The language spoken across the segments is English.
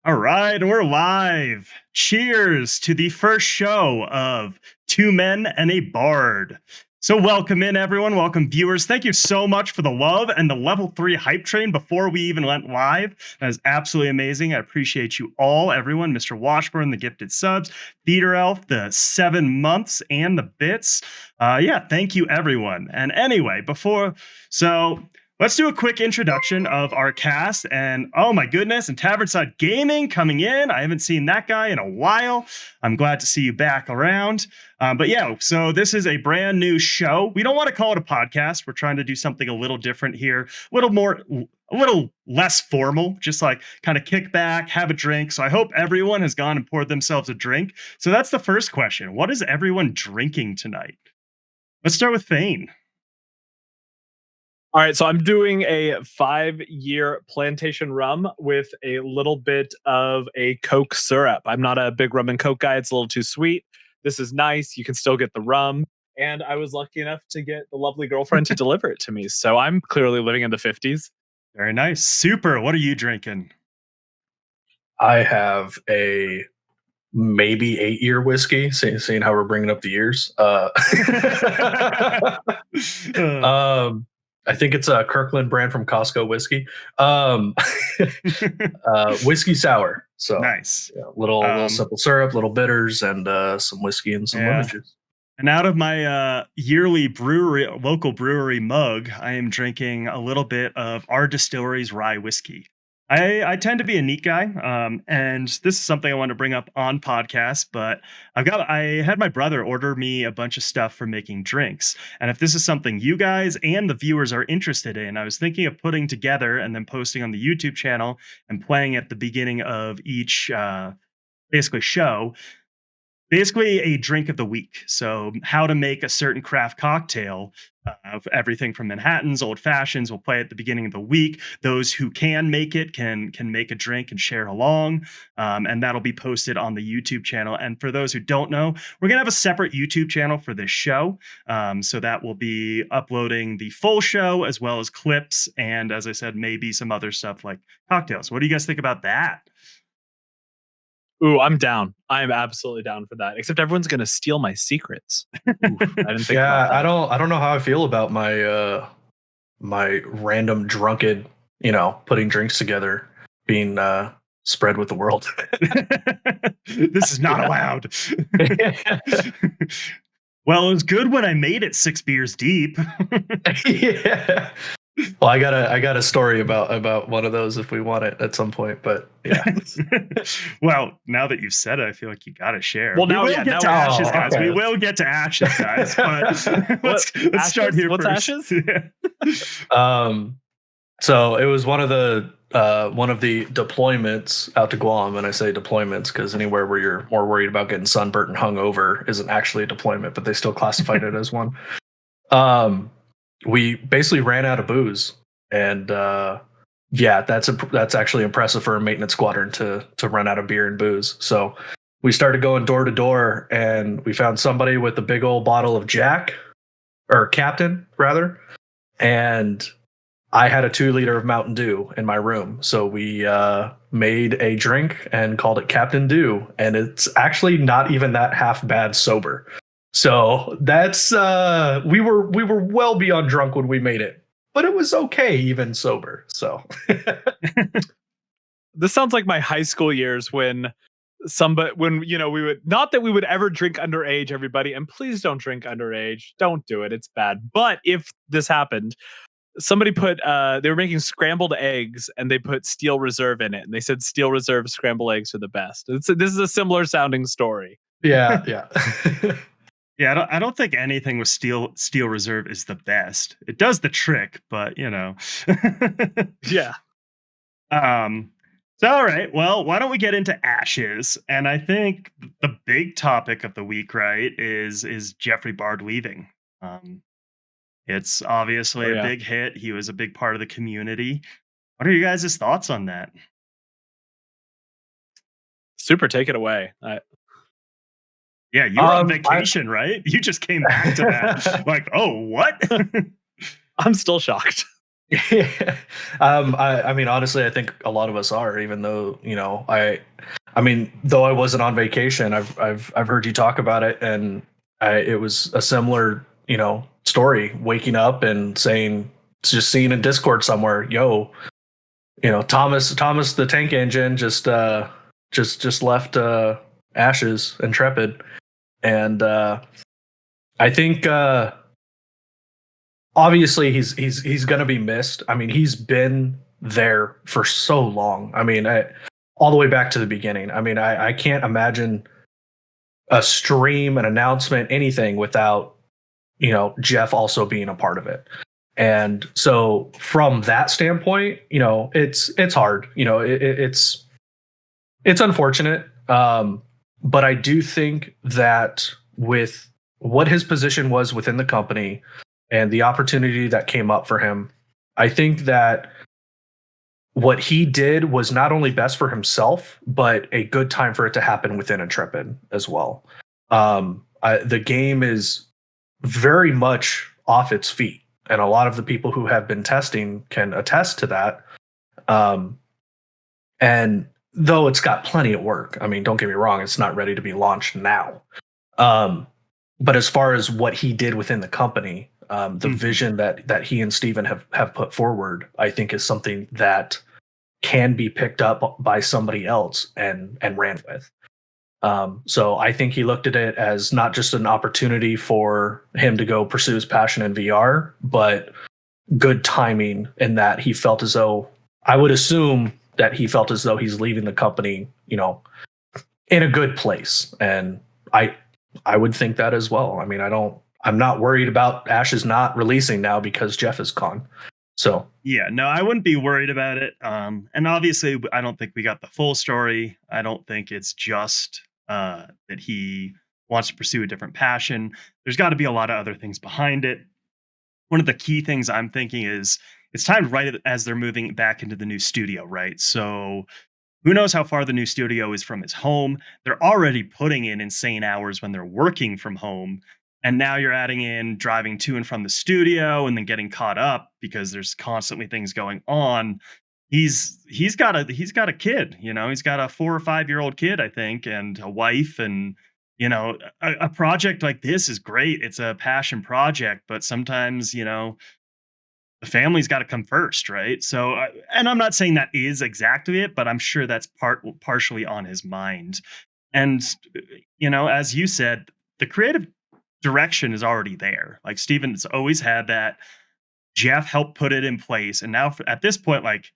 All right, we're live. Cheers to the first show of Two Men and a Bard. So, welcome in, everyone. Welcome, viewers. Thank you so much for the love and the level 3 hype train before we even went live. That is absolutely amazing. I appreciate you all, everyone. Mr. Washburn, the gifted subs, Theater Elf, the 7 months, and the bits. Thank you, everyone. And anyway, let's do a quick introduction of our cast. And oh my goodness, and Tavernside Gaming coming in. I haven't seen that guy in a while. I'm glad to see you back around. So this is a brand new show. We don't want to call it a podcast. We're trying to do something a little different here, a little less formal, just like kind of kick back, have a drink. So I hope everyone has gone and poured themselves a drink. So that's the first question. What is everyone drinking tonight? Let's start with Fane. All right, so I'm doing a 5-year plantation rum with a little bit of a Coke syrup. I'm not a big rum and Coke guy. It's a little too sweet. This is nice. You can still get the rum. And I was lucky enough to get the lovely girlfriend to deliver it to me. So I'm clearly living in the 50s. Very nice. Super. What are you drinking? I have a maybe 8-year whiskey, seeing how we're bringing up the years. I think it's a Kirkland brand from Costco whiskey. Whiskey sour. So nice. Yeah, little simple syrup, little bitters, and some whiskey and some lemon juice. And out of my yearly local brewery mug, I am drinking a little bit of our distillery's rye whiskey. I tend to be a neat guy, and this is something I want to bring up on podcast, but I had my brother order me a bunch of stuff for making drinks. And if this is something you guys and the viewers are interested in, I was thinking of putting together and then posting on the YouTube channel and playing at the beginning of each show. Basically a drink of the week. So how to make a certain craft cocktail of everything from Manhattans, old fashions. We'll play at the beginning of the week. Those who can make it can make a drink and share along. And that'll be posted on the YouTube channel. And for those who don't know, we're going to have a separate YouTube channel for this show. So that will be uploading the full show as well as clips. And as I said, maybe some other stuff like cocktails. What do you guys think about that? Ooh, I'm down. I'm absolutely down for that. Except everyone's gonna steal my secrets. Oof, I didn't think about that. I don't know how I feel about my my random drunkard, putting drinks together being spread with the world. This is not allowed. Well, it was good when I made it 6 beers deep. Yeah. Well, I got a story about one of those if we want it at some point, but yeah. Well, now that you've said it, I feel like you got to share. Well, we will get to ashes, guys. Okay. We will get to ashes, guys. But let's start here. What's first. Ashes? Yeah. So it was one of the deployments out to Guam, and I say deployments because anywhere where you're more worried about getting sunburnt and hungover isn't actually a deployment, but they still classified it as one. We basically ran out of booze, and that's actually impressive for a maintenance squadron to run out of beer and booze. So we started going door to door, and we found somebody with a big old bottle of Captain rather, and I had a 2-liter of Mountain Dew in my room. So we made a drink and called it Captain Dew, and it's actually not even that half bad sober. So that's we were well beyond drunk when we made it, but it was okay even sober. So this sounds like my high school years when we would, not that we would ever drink underage, everybody, and please don't drink underage. Don't do it. It's bad. But if this happened, somebody they were making scrambled eggs and they put Steel Reserve in it, and they said Steel Reserve scrambled eggs are the best. This is a similar sounding story. Yeah. Yeah, I don't think anything with Steel Reserve is the best. It does the trick, but Yeah. So all right, well, why don't we get into ashes? And I think the big topic of the week, right, is Jeffrey Bard leaving. It's obviously a big hit. He was a big part of the community. What are you guys' thoughts on that? Super, take it away. Yeah, you were on vacation, right? You just came back to that. Like, oh, what? I'm still shocked. Yeah. I mean, honestly, I think a lot of us are, even though, I mean, though I wasn't on vacation, I've heard you talk about it, and it was a similar, story. Waking up and saying, just seeing in Discord somewhere, yo, Thomas the tank engine just left Ashes Intrepid, and I think obviously he's going to be missed. I mean, he's been there for so long. I mean, all the way back to the beginning. I mean, I can't imagine a stream, an announcement, anything without Jeff also being a part of it. And so from that standpoint, it's hard. It's unfortunate. But I do think that with what his position was within the company and the opportunity that came up for him, I think that what he did was not only best for himself, but a good time for it to happen within Intrepid as well. The game is very much off its feet, and a lot of the people who have been testing can attest to that. And though it's got plenty of work, I mean, don't get me wrong, it's not ready to be launched now. But as far as what he did within the company, the vision that he and Steven have put forward, I think is something that can be picked up by somebody else and ran with. So I think he looked at it as not just an opportunity for him to go pursue his passion in VR, but good timing in that he felt as though, I would assume that he felt as though he's leaving the company, in a good place. And I would think that as well. I mean, I'm not worried about Ashes not releasing now because Jeff is gone. So Yeah, no, I wouldn't be worried about it. And obviously, I don't think we got the full story. I don't think it's just that he wants to pursue a different passion. There's got to be a lot of other things behind it. One of the key things I'm thinking is it's timed right as they're moving back into the new studio, right? So who knows how far the new studio is from his home? They're already putting in insane hours when they're working from home. And now you're adding in driving to and from the studio and then getting caught up because there's constantly things going on. He's got a kid, he's got a 4 or 5 year old kid, I think, and a wife. And a project like this is great. It's a passion project, but sometimes the family's got to come first, right? So, and I'm not saying that is exactly it, but I'm sure that's partially on his mind. And as you said, the creative direction is already there. Like Steven's always had that. Jeff helped put it in place, and now at this point, like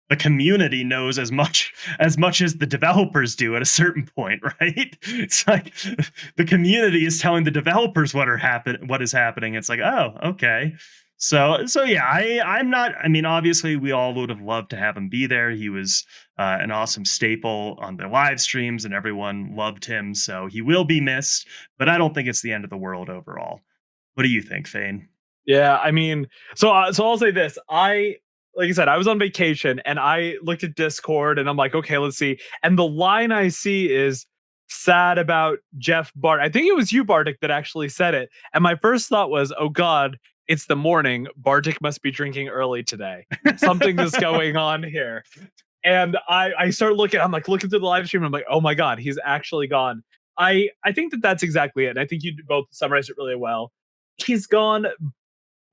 the community knows as much as the developers do at a certain point, right? It's like the community is telling the developers what is happening. It's like, oh, okay. So yeah, I'm not. I mean, obviously, we all would have loved to have him be there. He was an awesome staple on the live streams, and everyone loved him. So he will be missed, but I don't think it's the end of the world overall. What do you think, Thane? Yeah, I mean, so I'll say this. Like I said, I was on vacation and I looked at Discord and I'm like, okay, let's see. And the line I see is sad about Jeff Bart. I think it was you, Bartik, that actually said it. And my first thought was, oh God, it's the morning. Bartik must be drinking early today. Something is going on here. And I start looking, I'm like looking through the live stream. I'm like, oh my God, he's actually gone. I think that's exactly it. And I think you both summarized it really well. He's gone,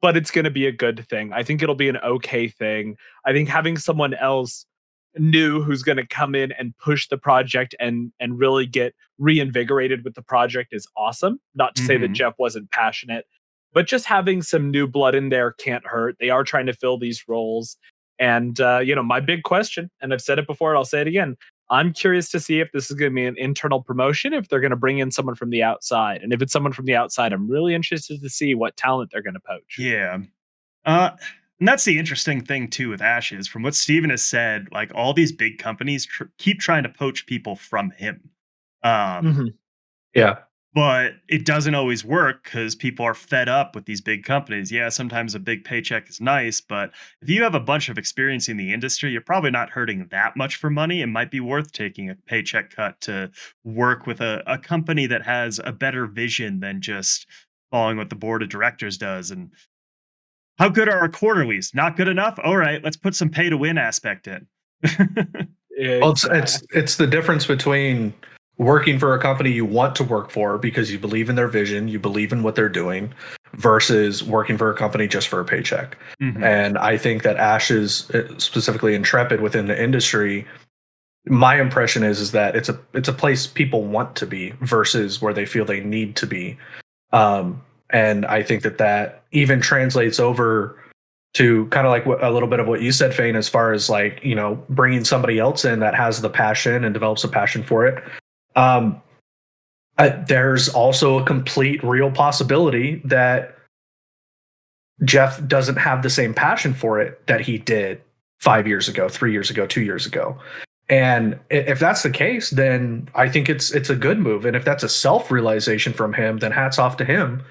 but it's going to be a good thing. I think it'll be an okay thing. I think having someone else new who's going to come in and push the project and really get reinvigorated with the project is awesome. Not to say that Mhm. Jeff wasn't passionate, but just having some new blood in there can't hurt. They are trying to fill these roles. And my big question, and I've said it before and I'll say it again, I'm curious to see if this is going to be an internal promotion, if they're going to bring in someone from the outside. And if it's someone from the outside, I'm really interested to see what talent they're going to poach. Yeah. Uh, and that's the interesting thing too with Ashes. From what Steven has said, like all these big companies keep trying to poach people from him. Um, Mhm. yeah. but it doesn't always work because people are fed up with these big companies. Yeah, sometimes a big paycheck is nice, but if you have a bunch of experience in the industry, you're probably not hurting that much for money. It might be worth taking a paycheck cut to work with a company that has a better vision than just following what the board of directors does. And How good are our quarterlies? Not good enough? All right, let's put some pay to win aspect in. Well, it's the difference between working for a company you want to work for because you believe in their vision, you believe in what they're doing, versus working for a company just for a paycheck. Mhm. And I think that Ashes, specifically Intrepid within the industry, my impression is that it's a place people want to be versus where they feel they need to be. And I think that even translates over to kind of like a little bit of what you said, Fane, as far as like, bringing somebody else in that has the passion and develops a passion for it. There's also a complete real possibility that Jeff doesn't have the same passion for it that he did 5 years ago, 3 years ago, 2 years ago. And if that's the case, then I think it's a good move. And if that's a self-realization from him, then hats off to him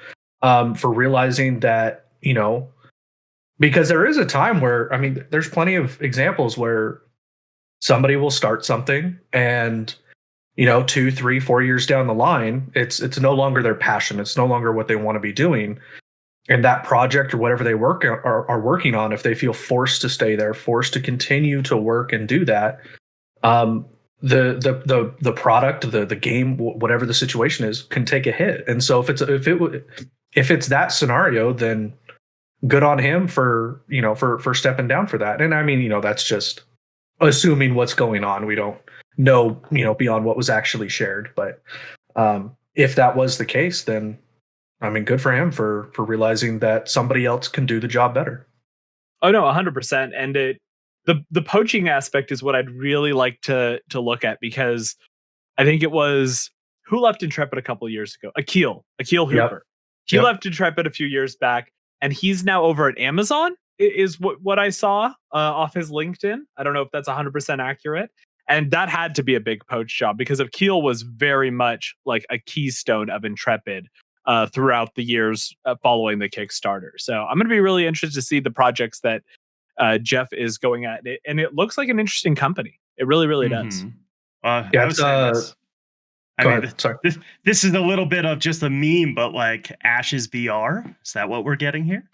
for realizing that, because there is a time where, I mean, there's plenty of examples where somebody will start something and, 2, 3, 4 years down the line, it's no longer their passion. It's no longer what they want to be doing. And that project or whatever they are working on, if they feel forced to stay there, forced to continue to work and do that, the product, the game, whatever the situation is, can take a hit. And so if it's that scenario, then good on him for for stepping down for that. And I mean, that's just assuming what's going on. We don't know beyond what was actually shared. But if that was the case, then I mean, good for him for realizing that somebody else can do the job better. Oh no, 100%. And the poaching aspect is what I'd really like to look at, because I think it was who left Intrepid a couple of years ago? Akil Hooper. Yep. He left Intrepid a few years back, and he's now over at Amazon. Is what I saw off his LinkedIn. I don't know if that's 100% accurate. And that had to be a big poach job, because Akil was very much like a keystone of Intrepid throughout the years following the Kickstarter. So I'm going to be really interested to see the projects that Jeff is going at. And it looks like an interesting company. It really, really does. I Yeah, would say this. I go mean, ahead. Sorry. this is a little bit of just a meme, but like Ash's VR. Is that what we're getting here?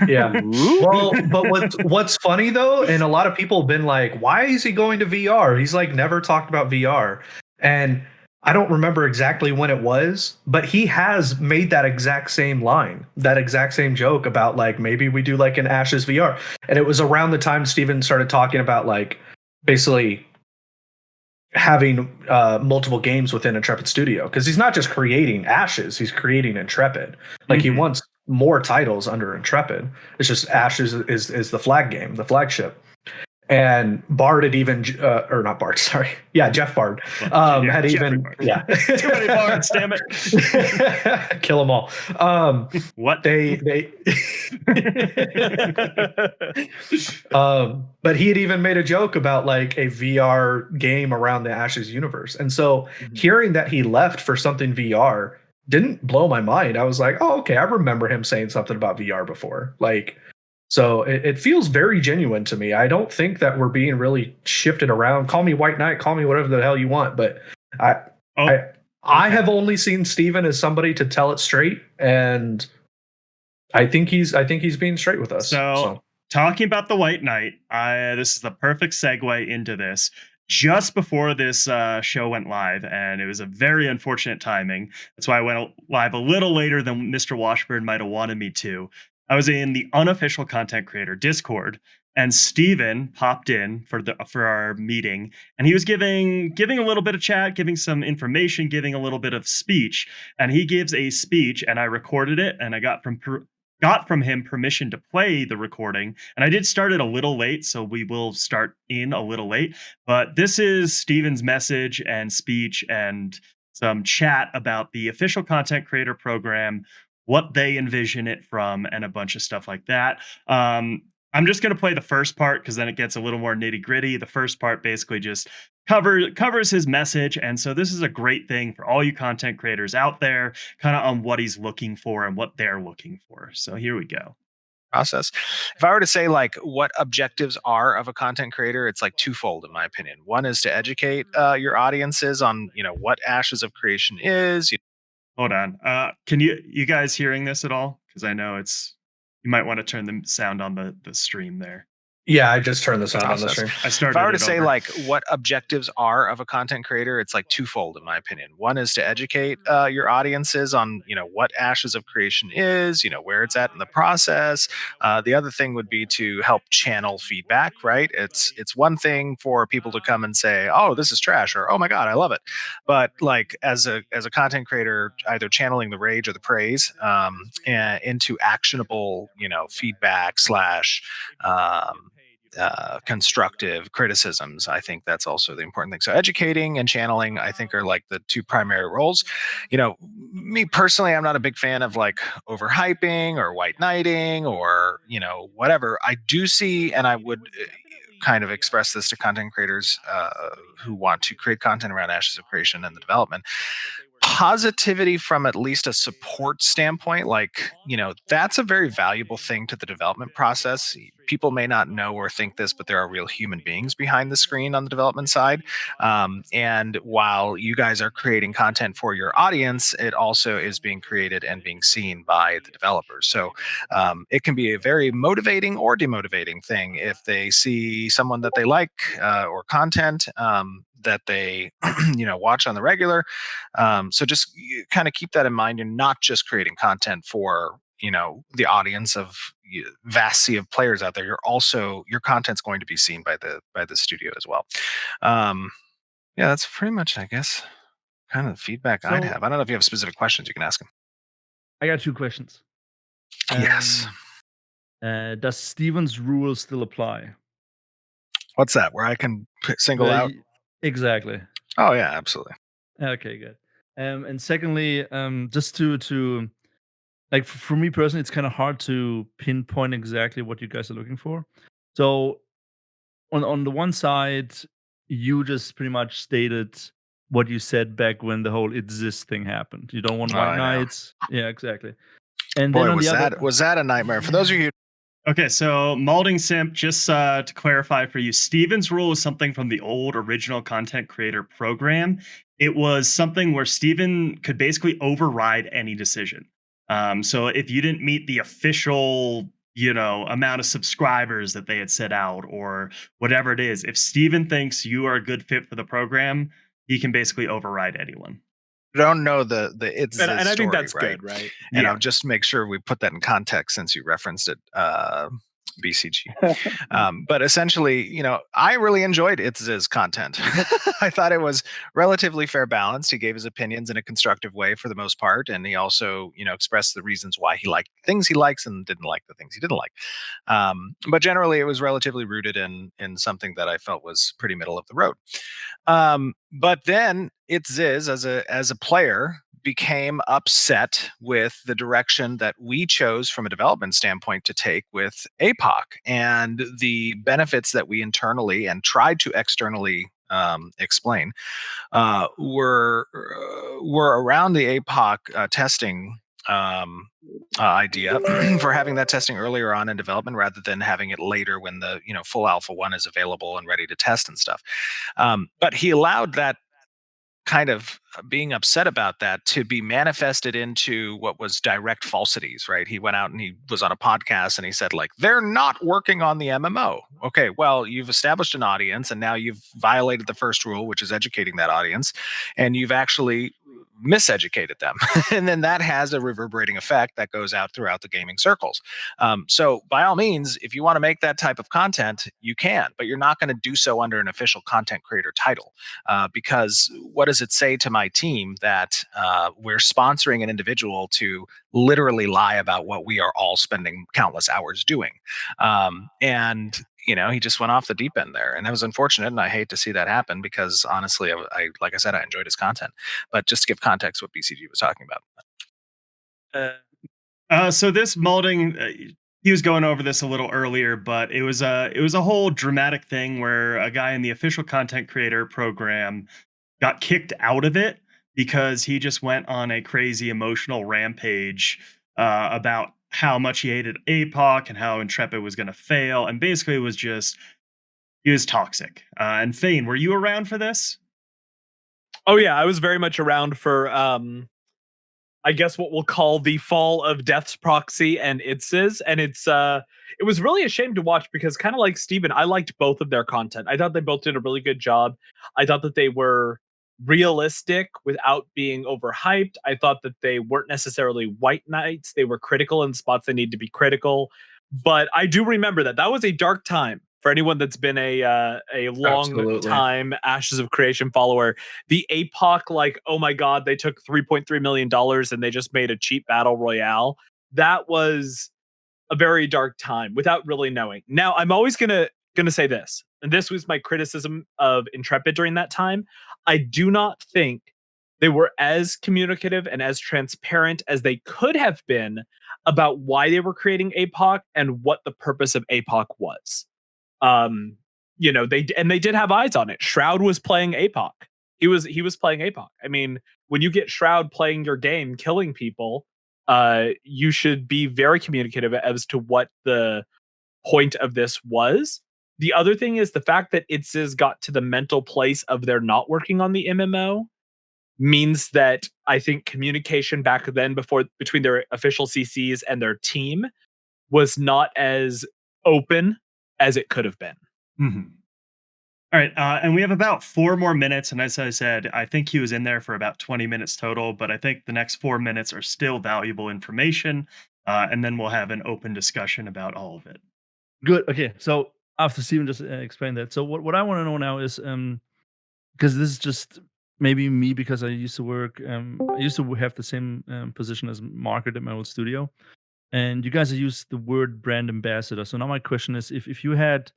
Yeah. Well, but what's funny though, and a lot of people have been like, why is he going to VR? He's like never talked about VR. And I don't remember exactly when it was, but he has made that exact same line, that exact same joke about like maybe we do like an Ashes VR. And it was around the time Steven started talking about like basically having multiple games within Intrepid Studio, because he's not just creating Ashes, he's creating Intrepid. Like he wants more titles under Intrepid. It's just Ashes is the flag game, the flagship. And Bard had even, or not Bard, sorry. Yeah, Jeff Bard had even, Bard. yeah. Too many Bards, damn it. Kill them all. What? But he had even made a joke about like a VR game around the Ashes universe. And so hearing that he left for something VR didn't blow my mind. I was like, oh, okay, I remember him saying something about VR before. Like, so it feels very genuine to me. I don't think that we're being really shifted around. Call me White Knight, call me whatever the hell you want. But I have only seen Steven as somebody to tell it straight, and I think he's being straight with us. So talking about the White Knight, this is the perfect segue into this. Just before this show went live, and it was a very unfortunate timing. That's why I went live a little later than Mr. Washburn might have wanted me to. I was in the unofficial content creator Discord, and Steven popped in for our meeting, and he was giving a little bit of chat, giving some information, giving a little bit of speech. And he gives a speech, and I recorded it, and I got from him permission to play the recording. And I did start it a little late, so we will start in a little late. But this is Steven's message and speech and some chat about the official content creator program, what they envision it from, and a bunch of stuff like that. I'm just going to play the first part because then it gets a little more nitty gritty. The first part basically just covers his message. And so this is a great thing for all you content creators out there, kind of on what he's looking for and what they're looking for. So here we go. Process. If I were to say like what objectives are of a content creator, it's like twofold in my opinion. One is to educate your audiences on what Ashes of Creation is. Hold on. Can you guys hearing this at all? Because I know it's You might want to turn the sound on the stream there. Yeah, I just turned the sound on the Process. stream. I started If I were to it say over. like what objectives are of a content creator, it's like twofold in my opinion. One is to educate your audiences on what Ashes of Creation is, where it's at in the process. The other thing would be to help channel feedback. Right? It's one thing for people to come and say, "Oh, this is trash," or "Oh my God, I love it," but like as a content creator, either channeling the rage or the praise into actionable feedback slash constructive criticisms. I think that's also the important thing. So educating and channeling, I think, are like the two primary roles. Me personally, I'm not a big fan of like overhyping or white knighting or whatever. I do see, and I would kind of express this to content creators who want to create content around Ashes of Creation and the development. Positivity from at least a support standpoint, like that's a very valuable thing to the development process. People may not know or think this, but there are real human beings behind the screen on the development side, and while you guys are creating content for your audience, it also is being created and being seen by the developers. So it can be a very motivating or demotivating thing if they see someone that they like or content that they watch on the regular. So just kind of keep that in mind. You're not just creating content for the audience of vast sea of players out there. Your content's going to be seen by the studio as well. Yeah, that's pretty much, I guess, kind of the feedback I'd So- have. I don't know if you have specific questions you can ask him. I got 2 questions. Yes. Does Steven's rule still apply? What's that? Where I can single out? Exactly. Oh yeah, absolutely. Okay, good. And secondly, just to like for me personally, it's kind of hard to pinpoint exactly what you guys are looking for. So on the one side, you just pretty much stated what you said back when the whole "it's this" thing happened. You don't want Oh, white I know. knights. Yeah, exactly. And Boy, then on was the that other, was that a nightmare for those of you? Okay, so Malding Simp, just to clarify for you, Steven's rule is something from the old original content creator program. It was something where Steven could basically override any decision. So if you didn't meet the official, amount of subscribers that they had set out or whatever it is, if Steven thinks you are a good fit for the program, he can basically override anyone. Don't know the it's And the I think story, that's right? good, right? And Yeah. I'll just make sure we put that in context since you referenced it, BCG. But essentially, I really enjoyed Itz's content. I thought it was relatively fair balanced. He gave his opinions in a constructive way for the most part, and he also, expressed the reasons why he liked things he likes and didn't like the things he didn't like. But generally, it was relatively rooted in something that I felt was pretty middle of the road. But then Itziz, as a player, became upset with the direction that we chose from a development standpoint to take with APOC and the benefits that we internally and tried to externally explain were around the APOC testing idea for having that testing earlier on in development rather than having it later when the full alpha 1 is available and ready to test and stuff. But he allowed that kind of being upset about that to be manifested into what was direct falsities, right? He went out and he was on a podcast and he said, like, they're not working on the MMO. Okay, well, you've established an audience and now you've violated the first rule, which is educating that audience, and you've actually miseducated them. And then that has a reverberating effect that goes out throughout the gaming circles. So by all means, if you want to make that type of content, you can, but you're not going to do so under an official content creator title. Because what does it say to my team that we're sponsoring an individual to literally lie about what we are all spending countless hours doing? And he just went off the deep end there, and that was unfortunate. And I hate to see that happen because honestly, I like I said, I enjoyed his content. But just to give context, what BCG was talking about. So this Malding, he was going over this a little earlier, but it was a whole dramatic thing where a guy in the official content creator program got kicked out of it because he just went on a crazy emotional rampage about how much he hated APOC and how Intrepid was going to fail, and basically he was toxic. And Thane, were you around for this? Oh yeah, I was very much around for I guess what we'll call the fall of Death's Proxy and Itz's, and it was really a shame to watch because kind of like Steven, I liked both of their content. I thought they both did a really good job. I thought that they were realistic without being overhyped. I thought that they weren't necessarily white knights. They were critical in spots they need to be critical. But I do remember that was a dark time for anyone that's been a long Absolutely. time Ashes of Creation follower. The APOC, like, oh my god, they took $3.3 million and they just made a cheap battle royale. That was a very dark time without really knowing. Now, I'm always gonna say this, and this was my criticism of Intrepid during that time. I do not think they were as communicative and as transparent as they could have been about why they were creating APOC and what the purpose of APOC was. They did have eyes on it. Shroud was playing APOC. He was playing APOC. I mean, when you get Shroud playing your game, killing people, you should be very communicative as to what the point of this was. The other thing is the fact that Itz's got to the mental place of they're not working on the MMO means that I think communication back then between their official CCs and their team was not as open as it could have been. Mhm. All right, and we have about 4 more minutes, and as I said, I think he was in there for about 20 minutes total, but I think the next 4 minutes are still valuable information, and then we'll have an open discussion about all of it. Good. Okay. So after Steven just explained that, so what I want to know now is because this is just maybe me because I used to work I used to have the same position as market at my old studio, and you guys used the word brand ambassador. So now my question is, if you had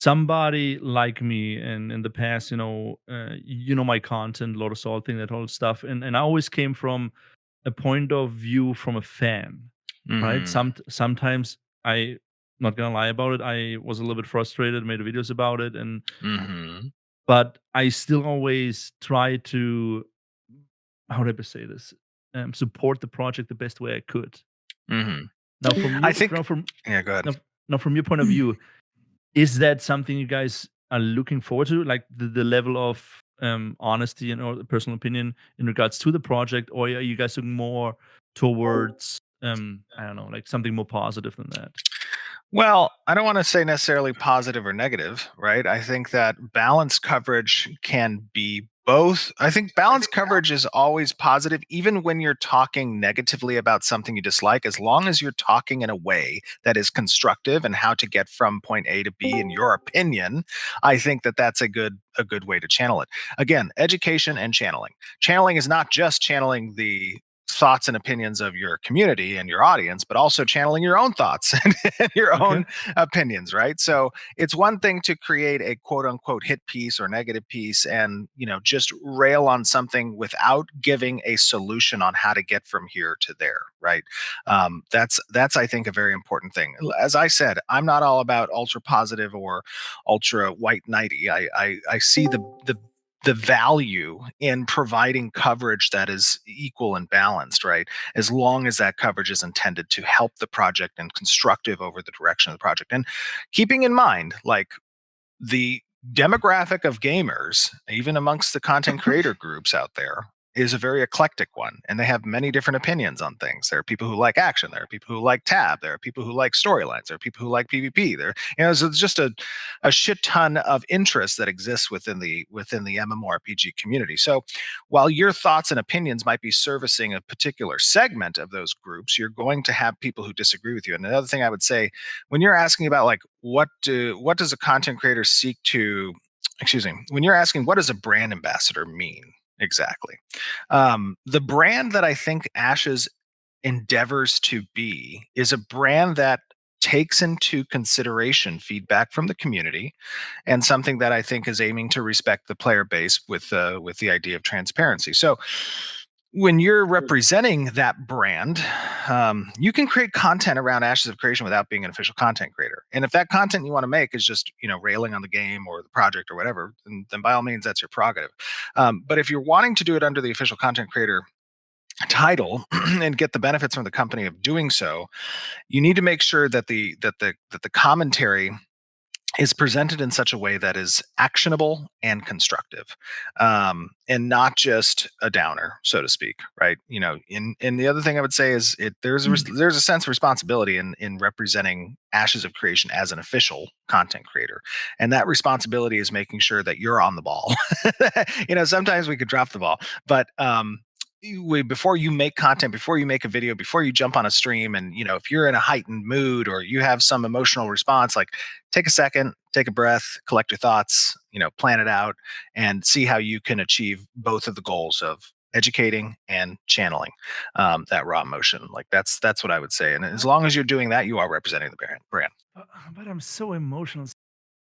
somebody like me and in the past, my content, Lord of Salt thing, that whole stuff, and I always came from a point of view from a fan, right? Mhm. Sometimes I not gonna lie about it, I was a little bit frustrated, made videos about it, Mhm. but I still always try to, how do I say this, support the project the best way I could. Mhm. Now, from I your think. now from Yeah. Go ahead. now, now from your point of view, is that something you guys are looking forward to, like the level of honesty and or personal opinion in regards to the project, or are you guys looking more towards I don't know, like something more positive than that? Well, I don't want to say necessarily positive or negative, right? I think that balanced coverage can be both. I think balanced coverage is always positive, even when you're talking negatively about something you dislike, as long as you're talking in a way that is constructive and how to get from point A to B, in your opinion. I think that that's a good way to channel it. Again, education and channeling. Channeling is not just channeling the thoughts and opinions of your community and your audience, but also channeling your own thoughts and your Okay. own opinions, right? So it's one thing to create a quote unquote hit piece or negative piece and, just rail on something without giving a solution on how to get from here to there, right? That's I think a very important thing. As I said, I'm not all about ultra positive or ultra white knighty. I see the value in providing coverage that is equal and balanced, right? As long as that coverage is intended to help the project and constructive over the direction of the project. And keeping in mind, like, the demographic of gamers, even amongst the content creator groups out there, is a very eclectic one, and they have many different opinions on things. There are people who like action, there are people who like tab, there are people who like storylines, there are people who like PvP. So it's just a shit ton of interest that exists within the MMORPG community. So while your thoughts and opinions might be servicing a particular segment of those groups, you're going to have people who disagree with you. And another thing I would say, when you're asking about, like, what does a content creator seek to, excuse me, when you're asking what does a brand ambassador mean exactly, the brand that I think Ashes endeavors to be is a brand that takes into consideration feedback from the community, and something that I think is aiming to respect the player base with the idea of transparency. So when you're representing that brand, you can create content around Ashes of Creation without being an official content creator. And if that content you want to make is just, railing on the game or the project or whatever, then by all means, that's your prerogative. But if you're wanting to do it under the official content creator title and get the benefits from the company of doing so, you need to make sure that the commentary is presented in such a way that is actionable and constructive, and not just a downer, so to speak, right? And the other thing I would say is there's a sense of responsibility in representing Ashes of Creation as an official content creator, and that responsibility is making sure that you're on the ball. Sometimes we could drop the ball, but before you make content, before you make a video, before you jump on a stream, and if you're in a heightened mood or you have some emotional response, like take a second, take a breath, collect your thoughts, plan it out, and see how you can achieve both of the goals of educating and channeling that raw emotion. Like that's what I would say. And as long as you're doing that, you are representing the brand. But I'm so emotional.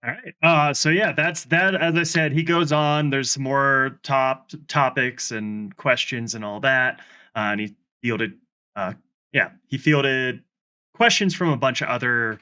All right. So yeah, that's that. As I said, he goes on. There's some more topics and questions and all that. And he fielded, he fielded questions from a bunch of other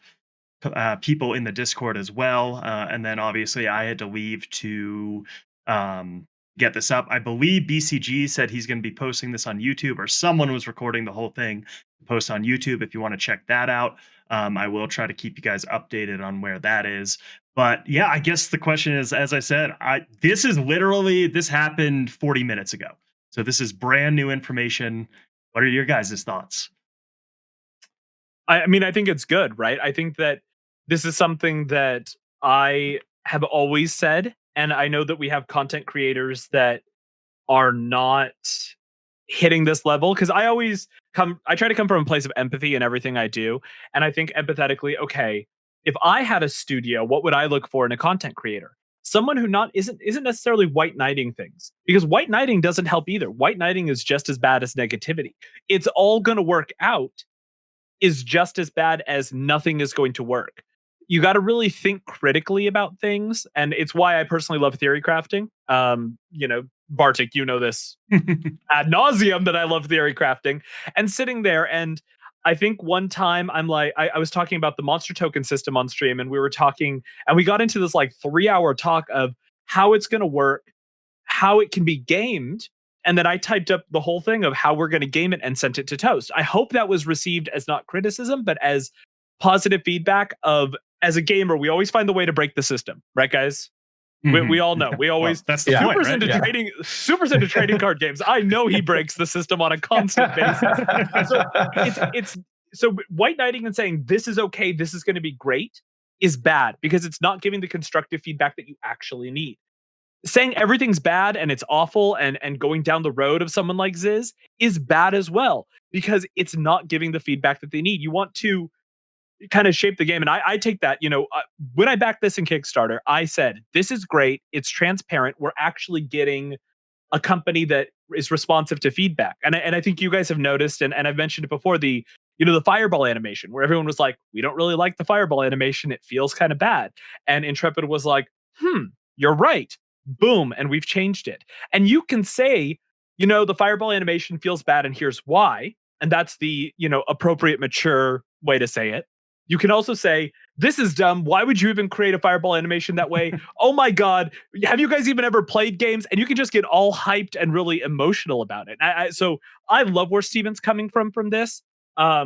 people in the Discord as well. And then obviously I had to leave to get this up. I believe BCG said he's going to be posting this on YouTube, or someone was recording the whole thing to post on YouTube. If you want to check that out, I will try to keep you guys updated on where that is. But yeah, I guess the question is, as I said, this happened 40 minutes ago. So this is brand new information. What are your guys' thoughts? I mean, I think it's good, right? I think that this is something that I have always said, and I know that we have content creators that are not hitting this level, because I try to come from a place of empathy in everything I do. And I think empathetically, okay, if I had a studio, what would I look for in a content creator? Someone who isn't necessarily white knighting things, because white knighting doesn't help either. White knighting is just as bad as negativity. It's all going to work out is just as bad as nothing is going to work. You got to really think critically about things, and it's why I personally love theory crafting. Bartik, you know this ad nauseum that I love theory crafting and sitting there. And I think one time I'm like, I was talking about the monster token system on stream, and we were talking, and we got into this like 3-hour talk of how it's going to work, how it can be gamed. And then I typed up the whole thing of how we're going to game it and sent it to Toast. I hope that was received as not criticism, but as positive feedback of, as a gamer, we always find the way to break the system, right, guys? We all know. We always that's the point, right? Super's into trading card games. I know he breaks the system on a constant basis. So white knighting and saying this is okay, this is going to be great, is bad, because it's not giving the constructive feedback that you actually need. Saying everything's bad and it's awful and going down the road of someone like Ziz is bad as well, because it's not giving the feedback that they need. You want to kind of shape the game. And I take that, when I backed this in Kickstarter, I said, this is great. It's transparent. We're actually getting a company that is responsive to feedback. And I think you guys have noticed, and I've mentioned it before, the fireball animation, where everyone was like, we don't really like the fireball animation. It feels kind of bad. And Intrepid was like, you're right. Boom. And we've changed it. And you can say, the fireball animation feels bad, and here's why. And that's the, appropriate, mature way to say it. You can also say, this is dumb. Why would you even create a fireball animation that way? Oh my God. Have you guys even ever played games? And you can just get all hyped and really emotional about it. So I love where Steven's coming from this. I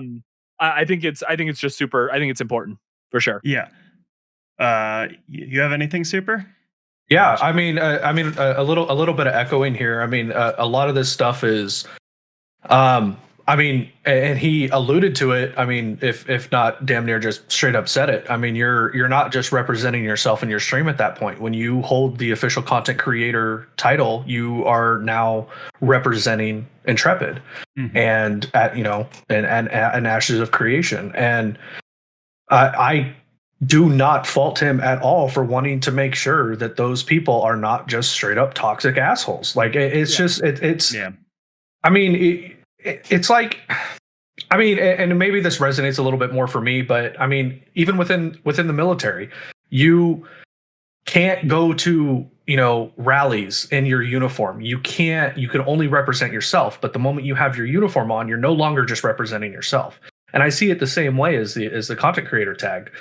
think it's just super. I think it's important for sure. Yeah. You have anything, Super? Yeah. I mean, a little bit of echoing here. I mean, a lot of this stuff is, and he alluded to it. I mean, if not damn near just straight up said it. I mean, you're not just representing yourself in your stream at that point. When you hold the official content creator title, you are now representing Intrepid and and Ashes of Creation. And I do not fault him at all for wanting to make sure that those people are not just straight up toxic assholes. Like it's. I mean. It's like, I mean, and maybe this resonates a little bit more for me, but I mean, even within the military, you can't go to, rallies in your uniform. You can only represent yourself. But the moment you have your uniform on, you're no longer just representing yourself. And I see it the same way as the content creator tag.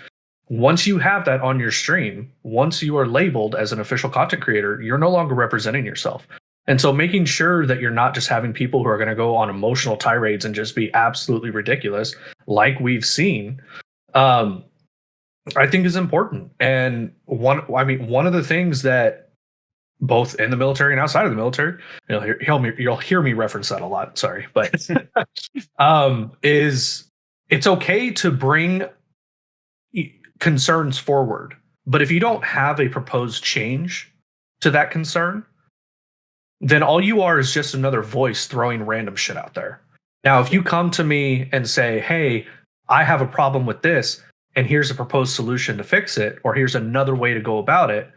Once you have that on your stream, once you are labeled as an official content creator, you're no longer representing yourself. And so making sure that you're not just having people who are going to go on emotional tirades and just be absolutely ridiculous, like we've seen, I think is important. And one of the things that both in the military and outside of the military, you'll hear me reference that a lot. Sorry, but is it's okay to bring concerns forward, but if you don't have a proposed change to that concern, then all you are is just another voice throwing random shit out there. Now, if you come to me and say, "Hey, I have a problem with this, and here's a proposed solution to fix it, or here's another way to go about it,"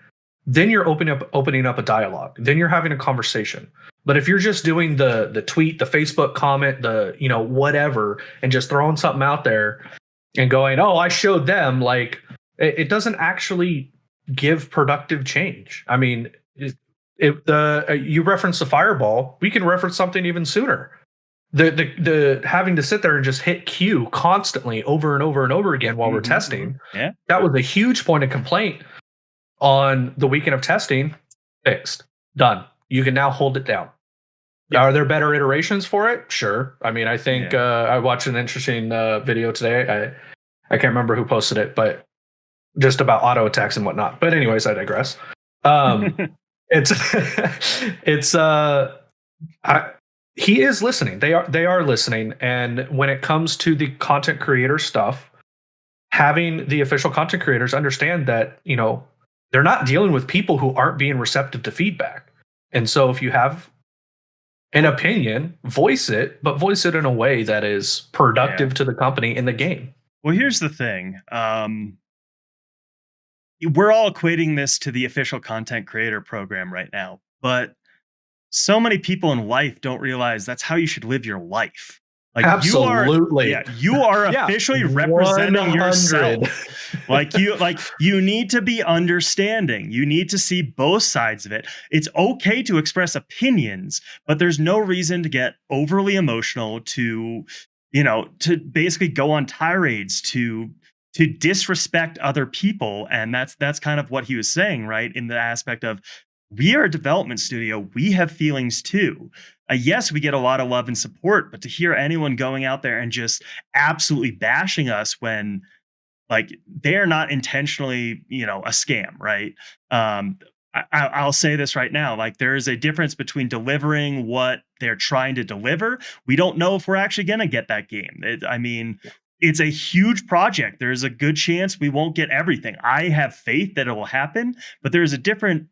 then you're opening up a dialogue. Then you're having a conversation. But if you're just doing the tweet, the Facebook comment, the whatever, and just throwing something out there and going, "Oh, I showed them," like it doesn't actually give productive change. I mean, you reference the fireball, we can reference something even sooner. The having to sit there and just hit Q constantly over and over and over again while we're testing. Yeah. That was a huge point of complaint on the weekend of testing. Fixed. Done. You can now hold it down. Yeah. Are there better iterations for it? Sure. I mean, I think I watched an interesting video today. I can't remember who posted it, but just about auto attacks and whatnot. But anyways, I digress. He is listening. They are listening. And when it comes to the content creator stuff, having the official content creators understand that, they're not dealing with people who aren't being receptive to feedback. And so if you have an opinion, voice it, but voice it in a way that is productive to the company in the game. Well, here's the thing. We're all equating this to the official content creator program right now, but so many people in life don't realize that's how you should live your life. Like absolutely, you are officially representing 100. yourself. You need to be understanding. You need to see both sides of it. It's okay to express opinions, but there's no reason to get overly emotional, to basically go on tirades, to disrespect other people. And that's kind of what he was saying, right? In the aspect of, we are a development studio. We have feelings too. Yes, we get a lot of love and support, but to hear anyone going out there and just absolutely bashing us when, like, they're not intentionally, a scam, right? I'll say this right now. Like, there is a difference between delivering what they're trying to deliver. We don't know if we're actually going to get that game. It's a huge project. There's a good chance we won't get everything. I have faith that it will happen, but there's a different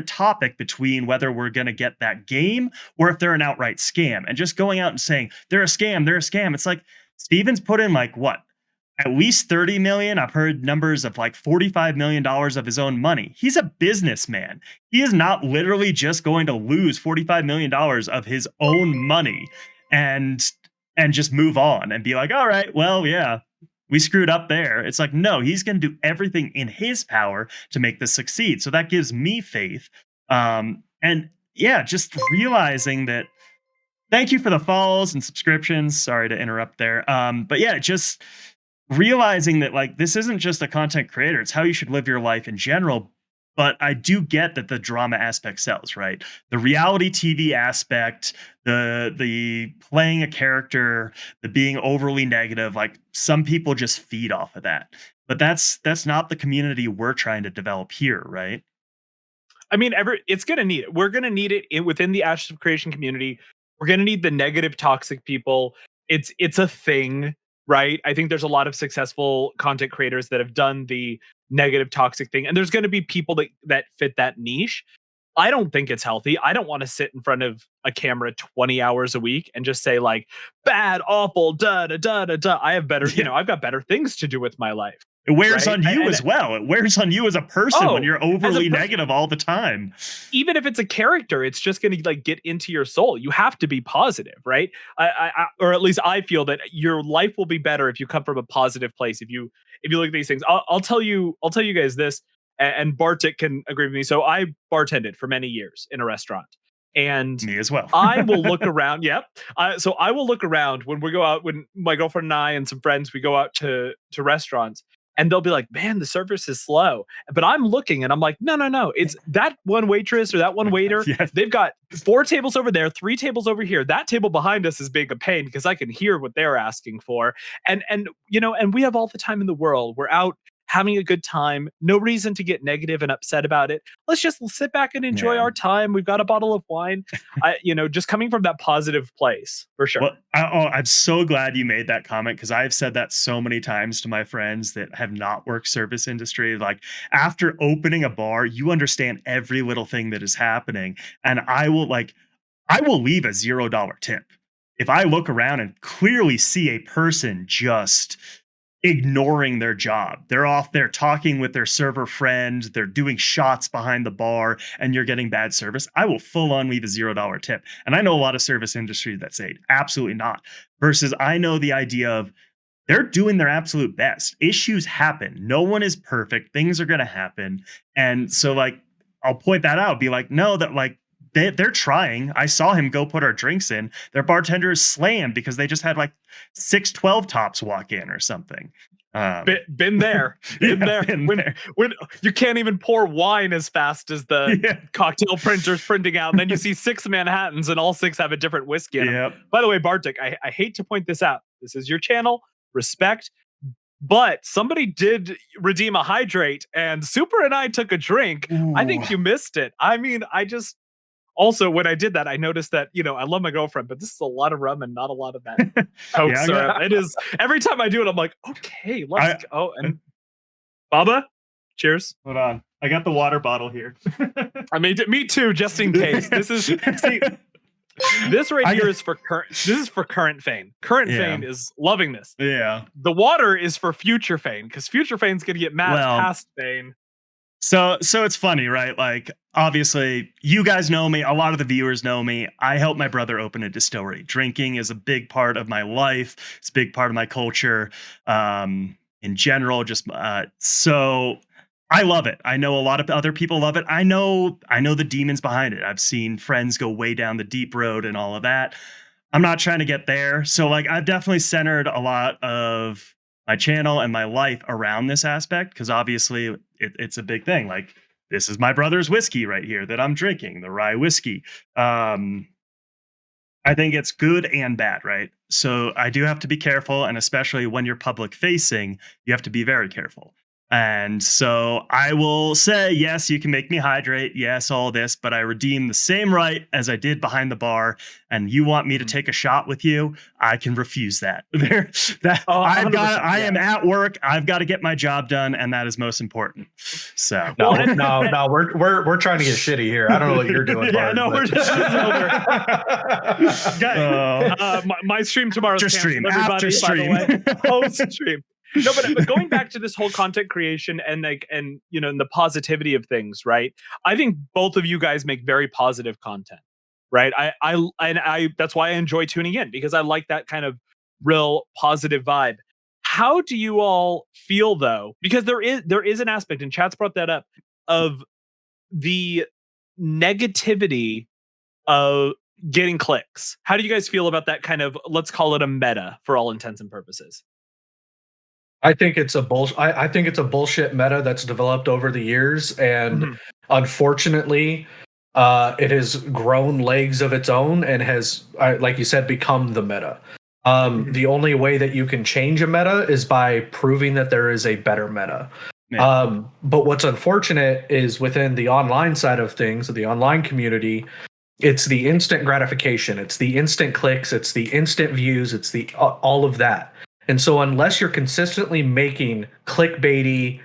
topic between whether we're going to get that game or if they're an outright scam. And just going out and saying they're a scam. It's like, Steven's put in at least 30 million. I've heard numbers of like $45 million of his own money. He's a businessman. He is not literally just going to lose $45 million of his own money and just move on and be like, all right, well, yeah, we screwed up there. It's like, no, he's going to do everything in his power to make this succeed. So that gives me faith. Just realizing that. Thank you for the follows and subscriptions. Sorry to interrupt there. Just realizing that, like, this isn't just a content creator. It's how you should live your life in general. But I do get that the drama aspect sells, right? The reality TV aspect, the playing a character, the being overly negative, like, some people just feed off of that. But that's not the community we're trying to develop here, right? I mean, it's going to need it. We're going to need it within the Ashes of Creation community. We're going to need the negative, toxic people. It's a thing, right? I think there's a lot of successful content creators that have done the negative, toxic thing, and there's going to be people that fit that niche. I don't think it's healthy. I don't want to sit in front of a camera 20 hours a week and just say, like, bad, awful, da da da da da. I have better, I've got better things to do with my life. It wears on you as well. It wears on you as a person when you're overly negative all the time. Even if it's a character, it's just going to, like, get into your soul. You have to be positive, right? Or at least I feel that your life will be better if you come from a positive place. If you look at these things, I'll tell you guys this, and Bartik can agree with me. So I bartended for many years in a restaurant. And me as well. I will look around. Yep. So I will look around when we go out, when my girlfriend and I and some friends, we go out to restaurants. And they'll be like, man, the service is slow. But I'm looking and I'm like, no. It's that one waitress or that one waiter. Yes. They've got 4 tables over there, 3 tables over here. That table behind us is being a pain because I can hear what they're asking for. And we have all the time in the world. We're out having a good time. No reason to get negative and upset about it. Let's just sit back and enjoy Yeah. our time. We've got a bottle of wine. Just coming from that positive place for sure. Well, I'm so glad you made that comment because I've said that so many times to my friends that have not worked service industry. Like after opening a bar, you understand every little thing that is happening, and I will leave a $0 tip if I look around and clearly see a person just ignoring their job. They're off there talking with their server friend, they're doing shots behind the bar, and you're getting bad service. I will full on leave a $0 tip. And I know a lot of service industry that say absolutely not. Versus I know the idea of they're doing their absolute best. Issues happen. No one is perfect. Things are going to happen. And so like I'll point that out, be like, no, that like they're trying. I saw him go put our drinks in. Their bartender is slammed because they just had like 6 12 tops walk in or something. Been there. Been Yeah, there. been when, there. when you can't even pour wine as fast as the Yeah. cocktail printer's printing out, and then you see 6 Manhattans and all 6 have a different whiskey in them. Yep. By the way, Bartek, I hate to point this out. This is your channel. Respect. But somebody did redeem a hydrate, and Super and I took a drink. I think you missed it. I mean, also, when I did that, I noticed that, I love my girlfriend, but this is a lot of rum and not a lot of that Coke Yeah, I syrup. It is, every time I do it, I'm like, okay, let's go. And Baba, cheers. Hold on. I got the water bottle here. I mean, me too, just in case. This right here is for current. This is for current Fane. Current Fane is loving this. Yeah. The water is for future Fane, because future Fane's gonna get mad past Fane. So it's funny, right? Like, obviously, you guys know me. A lot of the viewers know me. I helped my brother open a distillery. Drinking is a big part of my life. It's a big part of my culture in general. So I love it. I know a lot of other people love it. I know the demons behind it. I've seen friends go way down the deep road and all of that. I'm not trying to get there. So, like, I've definitely centered a lot of my channel and my life around this aspect because obviously it's a big thing. Like, this is my brother's whiskey right here that I'm drinking, the rye whiskey. I think it's good and bad, right? So I do have to be careful, and especially when you're public facing, you have to be very careful. And so I will say, yes, you can make me hydrate. Yes, all this, but I redeem the same right as I did behind the bar. And you want me to take a shot with you? I can refuse that. I am at work. I've got to get my job done, and that is most important. So No, we're trying to get shitty here. I don't know what you're doing. Yeah, Bart, no, but- we're just my stream tomorrow. After stream, everybody, after by stream. the way. Post stream. No, but going back to this whole content creation and and the positivity of things, right? I think both of you guys make very positive content, right? I that's why I enjoy tuning in, because I like that kind of real positive vibe. How do you all feel though? Because there is an aspect, and chat's brought that up, of the negativity of getting clicks. How do you guys feel about that kind of, let's call it a meta for all intents and purposes? I think it's a bullshit meta that's developed over the years, and unfortunately, it has grown legs of its own and has, like you said, become the meta. The only way that you can change a meta is by proving that there is a better meta. Yeah. But what's unfortunate is within the online side of things, the online community, it's the instant gratification, it's the instant clicks, it's the instant views, it's the all of that. And so unless you're consistently making clickbaity,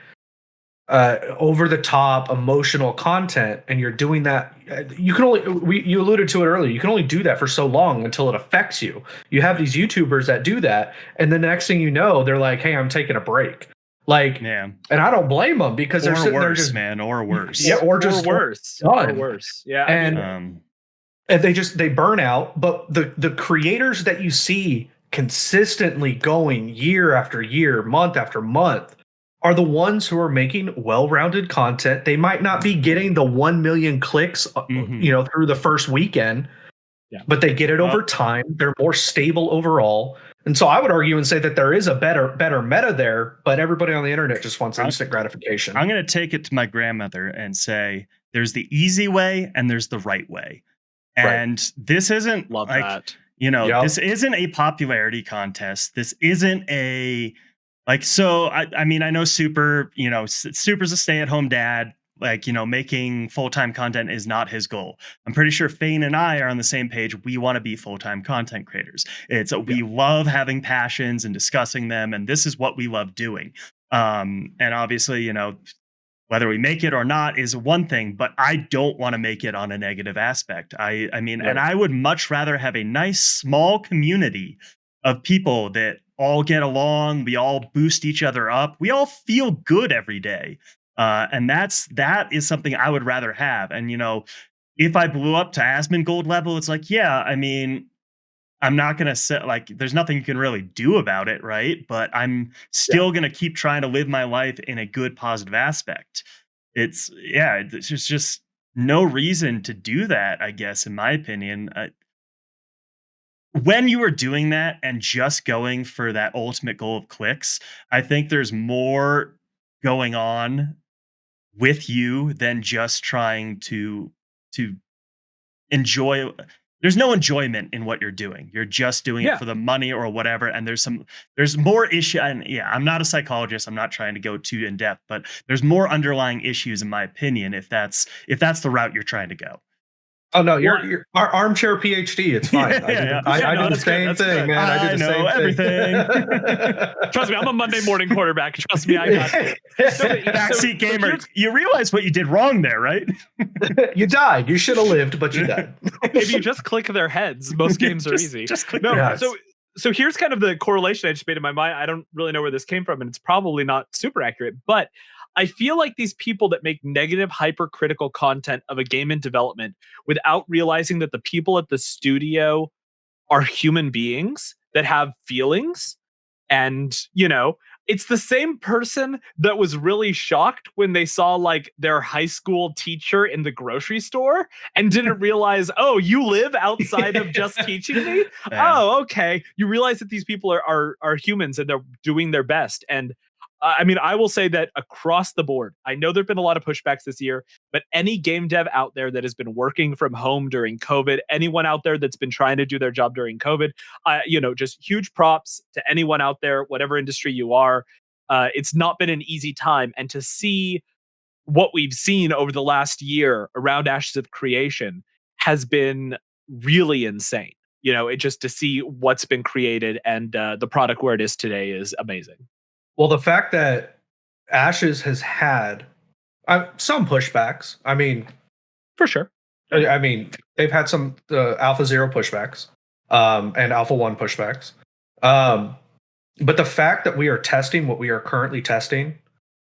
over the top, emotional content, and you're doing that, you alluded to it earlier, you can only do that for so long until it affects you. You have these YouTubers that do that, and the next thing you know, they're like, hey, I'm taking a break. Like, Yeah. and I don't blame them because they're sitting there just, or worse. yeah, or just worse. done. Or worse. Yeah. And they burn out. But the creators that you see consistently going year after year, month after month, are the ones who are making well-rounded content. They might not be getting the 1 million clicks, through the first weekend, but they get it over time. They're more stable overall. And so I would argue and say that there is a better meta there, but everybody on the internet just wants instant gratification. I'm going to take it to my grandmother and say, there's the easy way and there's the right way. And this isn't Love like, that. this isn't a popularity contest. This isn't a Like, so I mean, I know Super, Super's a stay-at-home dad. Like, making full-time content is not his goal. I'm pretty sure Fane and I are on the same page. We want to be full-time content creators. We love having passions and discussing them, and this is what we love doing. And obviously, whether we make it or not is one thing, but I don't want to make it on a negative aspect. I mean, and I would much rather have a nice small community of people that all get along, we all boost each other up, we all feel good every day. And that is something I would rather have. And if I blew up to Asmongold level, it's like, yeah, I mean, I'm not gonna say like there's nothing you can really do about it, right? But I'm still gonna keep trying to live my life in a good, positive aspect. There's just no reason to do that, I guess, in my opinion. When you are doing that and just going for that ultimate goal of clicks, I think there's more going on with you than just trying to enjoy. There's no enjoyment in what you're doing. You're just doing it for the money or whatever. And there's more issue. And I'm not a psychologist. I'm not trying to go too in depth, but there's more underlying issues, in my opinion, if that's the route you're trying to go. Oh no, you're our armchair PhD. It's fine. I did the same thing, man. I did the same everything. Trust me, I'm a Monday morning quarterback. Trust me, I got it. Backseat gamer. You realize what you did wrong there, right? You died. You should have lived, but you died. If you just click their heads, most games are easy. Just click their heads. So here's kind of the correlation I just made in my mind. I don't really know where this came from, and it's probably not super accurate, but I feel like these people that make negative, hypercritical content of a game in development without realizing that the people at the studio are human beings that have feelings. And, it's the same person that was really shocked when they saw like their high school teacher in the grocery store and didn't realize, oh, you live outside of just teaching me? Yeah. Oh, okay. You realize that these people are humans and they're doing their best. And I mean, I will say that across the board, I know there've been a lot of pushbacks this year, but any game dev out there that has been working from home during COVID, anyone out there that's been trying to do their job during COVID, just huge props to anyone out there, whatever industry you are. It's not been an easy time. And to see what we've seen over the last year around Ashes of Creation has been really insane. It just to see what's been created and the product where it is today is amazing. Well, the fact that Ashes has had some pushbacks, I mean, for sure. I mean, they've had some Alpha 0 pushbacks and Alpha 1 pushbacks. But the fact that we are testing what we are currently testing,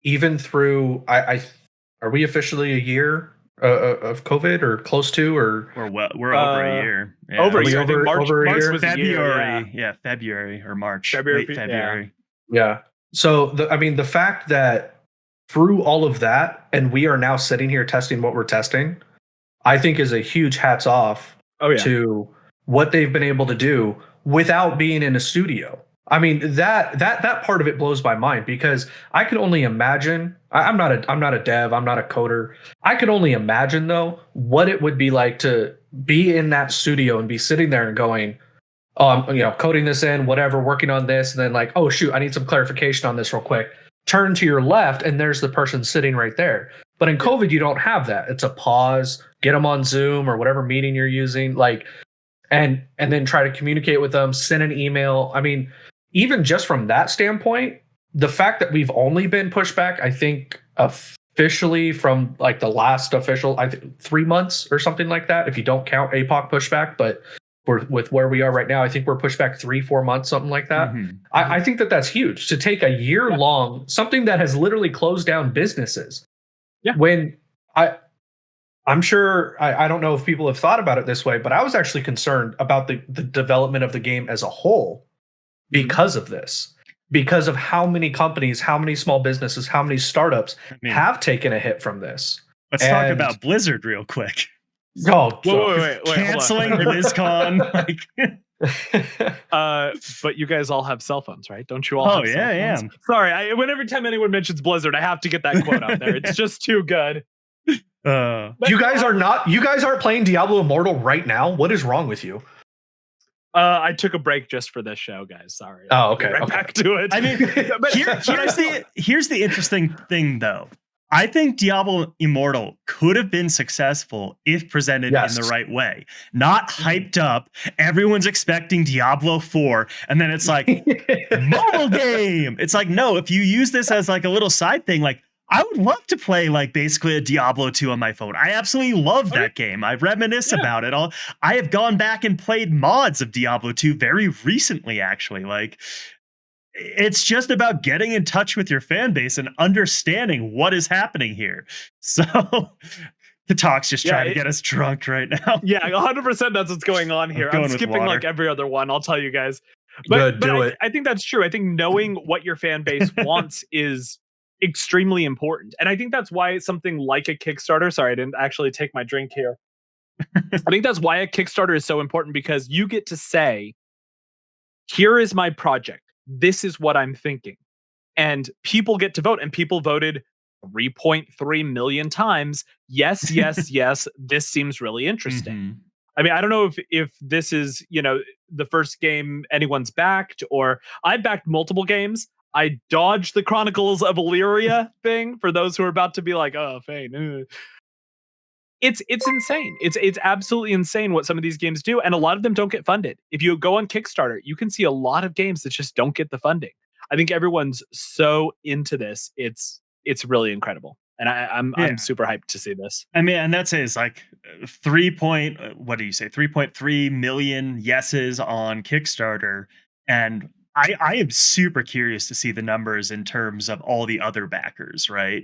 even through, are we officially a year of COVID or close to, or we're over a year? Yeah. Over a year. March was February. A year, February or March. February. Late February. Yeah. So, the fact that through all of that, and we are now sitting here testing what we're testing, I think is a huge hats off to what they've been able to do without being in a studio. I mean, that part of it blows my mind, because I can only imagine. I'm not a dev. I'm not a coder. I can only imagine though what it would be like to be in that studio and be sitting there and going, oh, I'm coding this in, whatever, working on this, and then like, oh shoot, I need some clarification on this real quick. Turn to your left, and there's the person sitting right there. But in COVID, you don't have that. It's a pause, get them on Zoom or whatever meeting you're using, like, and then try to communicate with them, send an email. I mean, even just from that standpoint, the fact that we've only been pushed back, I think officially from like the last official, I think 3 months or something like that, if you don't count APOC pushback, but with where we are right now, I think we're pushed back 3-4 months, something like that. Mm-hmm. I think that's huge to take a year long, something that has literally closed down businesses. Yeah. When I'm sure, I don't know if people have thought about it this way, but I was actually concerned about the development of the game as a whole because of this, because of how many companies, how many small businesses, how many startups have taken a hit from this. Let's talk about Blizzard real quick. Oh, wait, canceling BlizzCon. But you guys all have cell phones, right? Don't you all? Oh, have yeah. Sorry, every time anyone mentions Blizzard, I have to get that quote out there. It's just too good. You guys aren't playing Diablo Immortal right now. What is wrong with you? I took a break just for this show, guys. Sorry. Oh, Get okay. right back to it. I mean, here's the interesting thing, though. I think Diablo Immortal could have been successful if presented in the right way. Not hyped up. Everyone's expecting Diablo 4, and then it's like, mobile game. It's like, no, if you use this as like a little side thing, like, I would love to play like basically a Diablo 2 on my phone. I absolutely love that game. I reminisce about it all. I have gone back and played mods of Diablo 2 very recently, actually. Like, it's just about getting in touch with your fan base and understanding what is happening here. So the talk's just trying to get us drunk right now. Yeah, 100% that's what's going on here. I'm skipping like every other one, I'll tell you guys. But I think that's true. I think knowing what your fan base wants is extremely important. And I think that's why something like a Kickstarter, sorry, I didn't actually take my drink here. I think that's why a Kickstarter is so important, because you get to say, here is my project. This is what I'm thinking. And people get to vote, and people voted 3.3 million times. Yes, yes, yes. This seems really interesting. Mm-hmm. I mean, I don't know if this is, the first game anyone's backed, or I backed multiple games. I dodged the Chronicles of Illyria thing for those who are about to be like, oh, Fane. It's insane. It's absolutely insane what some of these games do, and a lot of them don't get funded. If you go on Kickstarter, you can see a lot of games that just don't get the funding. I think everyone's so into this. It's really incredible, and I'm super hyped to see this. I mean, and that's it. It's like 3.3 million yeses on Kickstarter, and I am super curious to see the numbers in terms of all the other backers, right?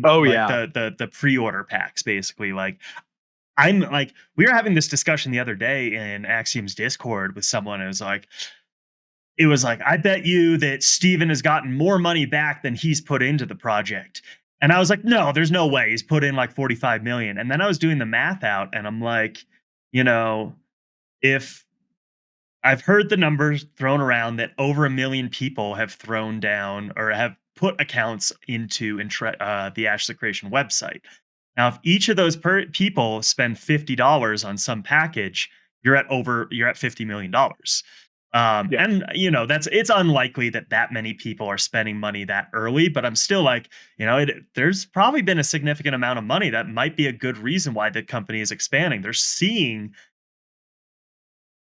Oh, like yeah. The pre-order packs, basically. Like, I'm like, we were having this discussion the other day in Axiom's Discord with someone. It was like, I bet you that Steven has gotten more money back than he's put into the project. And I was like, no, there's no way. He's put in like 45 million. And then I was doing the math out, and I'm like, if I've heard the numbers thrown around that over 1 million people have thrown down or have put accounts into the Ashes of Creation website. Now, if each of those people spend $50 on some package, you're at $50 million. And it's unlikely that many people are spending money that early, but I'm still like, there's probably been a significant amount of money. That might be a good reason why the company is expanding. They're seeing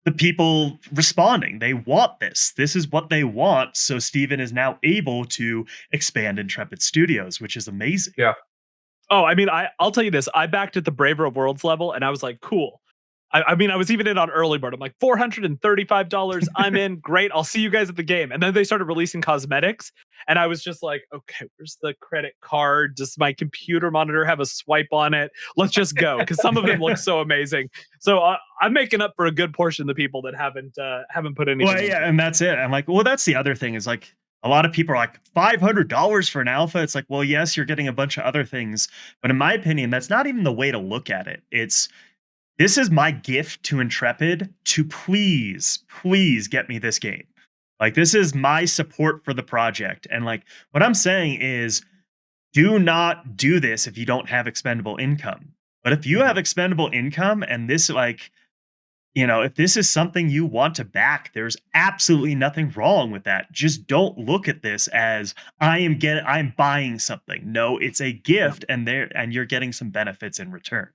the people responding. They want this. This is what they want. So Steven is now able to expand Intrepid Studios, which is amazing. Yeah. Oh, I mean, I'll tell you this. I backed at the Braver of Worlds level, and I was like, cool. I mean, I was even in on early bird. I'm like, $435. I'm in. Great. I'll see you guys at the game. And then they started releasing cosmetics. And I was just like, okay, where's the credit card? Does my computer monitor have a swipe on it? Let's just go. Because some of them look so amazing. So I'm making up for a good portion of the people that haven't put anything. Well, yeah, and that's it. I'm like, well, that's the other thing is like, a lot of people are like, $500 for an alpha. It's like, well, yes, you're getting a bunch of other things. But in my opinion, that's not even the way to look at it. This is my gift to Intrepid to please get me this game. Like, this is my support for the project. And like, what I'm saying is, do not do this if you don't have expendable income. But if you have expendable income and this, like, if this is something you want to back, there's absolutely nothing wrong with that. Just don't look at this as I'm buying something. No, it's a gift, and you're getting some benefits in return.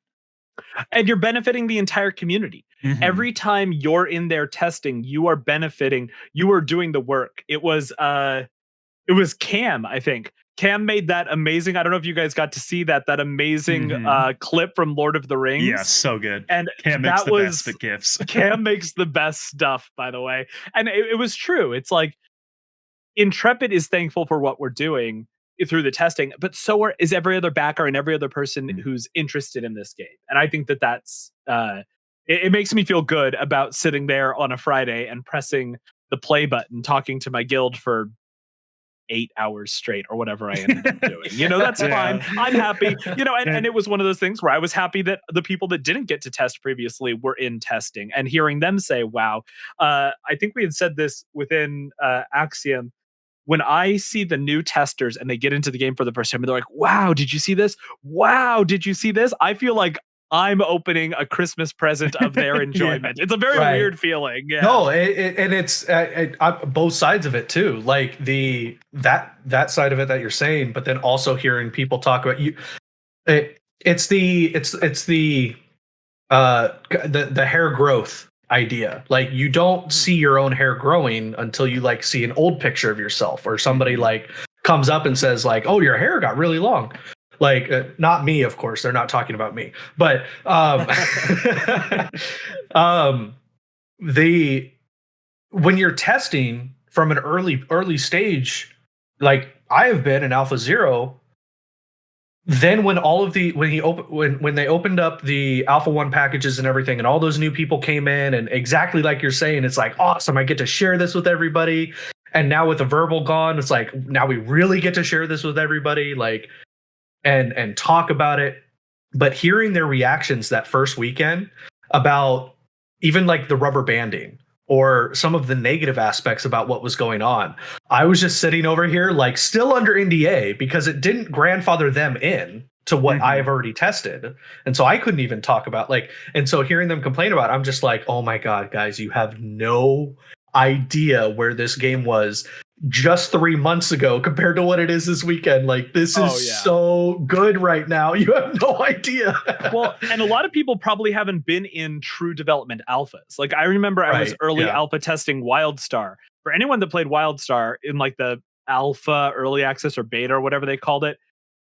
And you're benefiting the entire community. Mm-hmm. Every time you're in there testing, you are benefiting. You are doing the work. It was Cam, I think. Cam made that amazing. I don't know if you guys got to see that amazing clip from Lord of the Rings. Yeah, so good. And Cam makes the best at gifts. Cam makes the best stuff, by the way. And it was true. It's like, Intrepid is thankful for what we're doing through the testing, but so is every other backer and every other person who's interested in this game. And I think that's it makes me feel good about sitting there on a Friday and pressing the play button, talking to my guild for 8 hours straight or whatever I ended up doing. That's fine. I'm happy. And it was one of those things where I was happy that the people that didn't get to test previously were in testing, and hearing them say, wow. I think we had said this within Axiom. When I see the new testers and they get into the game for the first time and they're like, wow, did you see this? Wow, did you see this? I feel like I'm opening a Christmas present of their enjoyment. It's a very Right. weird feeling. Yeah. No, and it's both sides of it too. Like that side of it that you're saying, but then also hearing people talk about you. It's the hair growth idea. Like you don't see your own hair growing until you like see an old picture of yourself, or somebody like comes up and says like, "Oh, your hair got really long." Like not me, of course. They're not talking about me, but when you're testing from an early stage, like I have been in Alpha 0. Then when they opened up the Alpha 1 packages and everything, and all those new people came in, and exactly like you're saying, it's like awesome. I get to share this with everybody. And now with the verbal gone, it's like now we really get to share this with everybody. Like. And talk about it, but hearing their reactions that first weekend about even like the rubber banding or some of the negative aspects about what was going on, I was just sitting over here like still under NDA because it didn't grandfather them in to what I have already tested, and so I couldn't even talk about like. And so hearing them complain about it, I'm just like, oh my god, guys, you have no idea where this game was just 3 months ago compared to what it is this weekend. Like this is so good right now. You have no idea. Well, and a lot of people probably haven't been in true development alphas. Like I remember I was early alpha testing WildStar. For anyone that played WildStar in like the alpha, early access, or beta, or whatever they called it,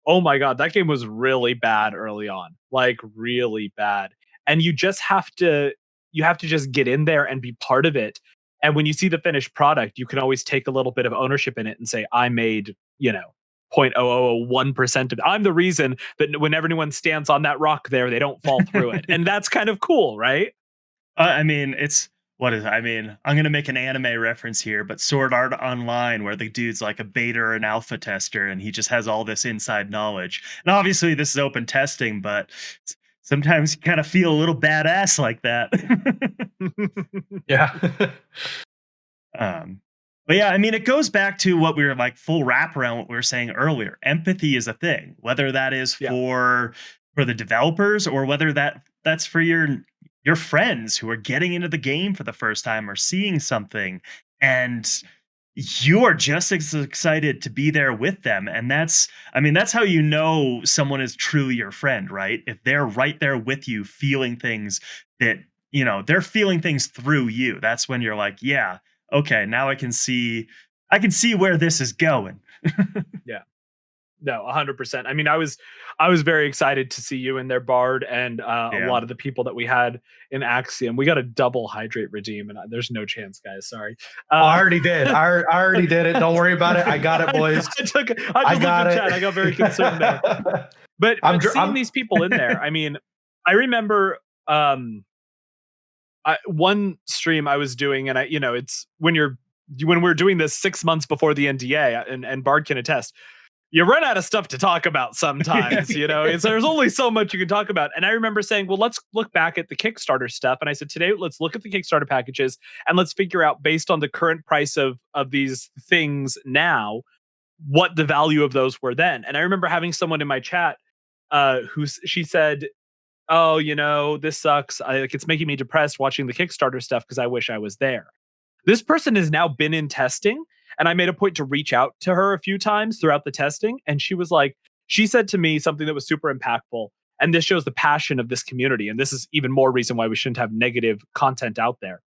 oh my god, that game was really bad early on. Like really bad. And you have to just get in there and be part of it. And when you see the finished product, you can always take a little bit of ownership in it and say, I made, 0.0001% of it. I'm the reason that whenever anyone stands on that rock there, they don't fall through it. And that's kind of cool, right? I mean, I'm going to make an anime reference here, but Sword Art Online, where the dude's like a beta or an alpha tester, and he just has all this inside knowledge. And obviously this is open testing, but sometimes you kind of feel a little badass like that. Yeah. But yeah, I mean, it goes back to what we were like full wrap around what we were saying earlier. Empathy is a thing, whether that is for the developers or whether that's for your friends who are getting into the game for the first time or seeing something, and you are just as excited to be there with them. And that's how you know someone is truly your friend, right? If they're right there with you, feeling things that, they're feeling things through you. That's when you're like, yeah, okay, now I can see where this is going. Yeah. No, 100%. I mean, I was very excited to see you in there, Bard, and a lot of the people that we had in Axiom. We got a double hydrate redeem, and there's no chance, guys. Sorry. I already did. I already did it. Don't worry about it. I got it, boys. I just looked at chat. I got very concerned there. But seeing these people in there, I mean, I remember one stream I was doing, and it's when we're doing this 6 months before the NDA, and Bard can attest. You run out of stuff to talk about sometimes, there's only so much you can talk about. And I remember saying, well, let's look back at the Kickstarter stuff. And I said, today, let's look at the Kickstarter packages and let's figure out, based on the current price of these things now, what the value of those were then. And I remember having someone in my chat she said, oh, this sucks. It's making me depressed watching the Kickstarter stuff because I wish I was there. This person has now been in testing. And I made a point to reach out to her a few times throughout the testing. And she said to me something that was super impactful. And this shows the passion of this community. And this is even more reason why we shouldn't have negative content out there.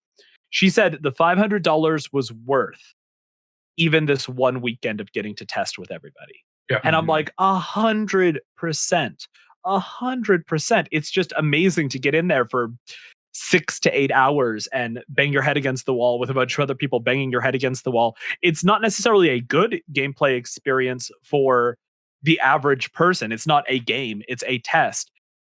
She said the $500 was worth even this one weekend of getting to test with everybody. Yeah. And I'm like, 100%. 100%. It's just amazing to get in there for 6 to 8 hours and bang your head against the wall with a bunch of other people banging your head against the wall. It's not necessarily a good gameplay experience for the average person. It's not a game, it's a test.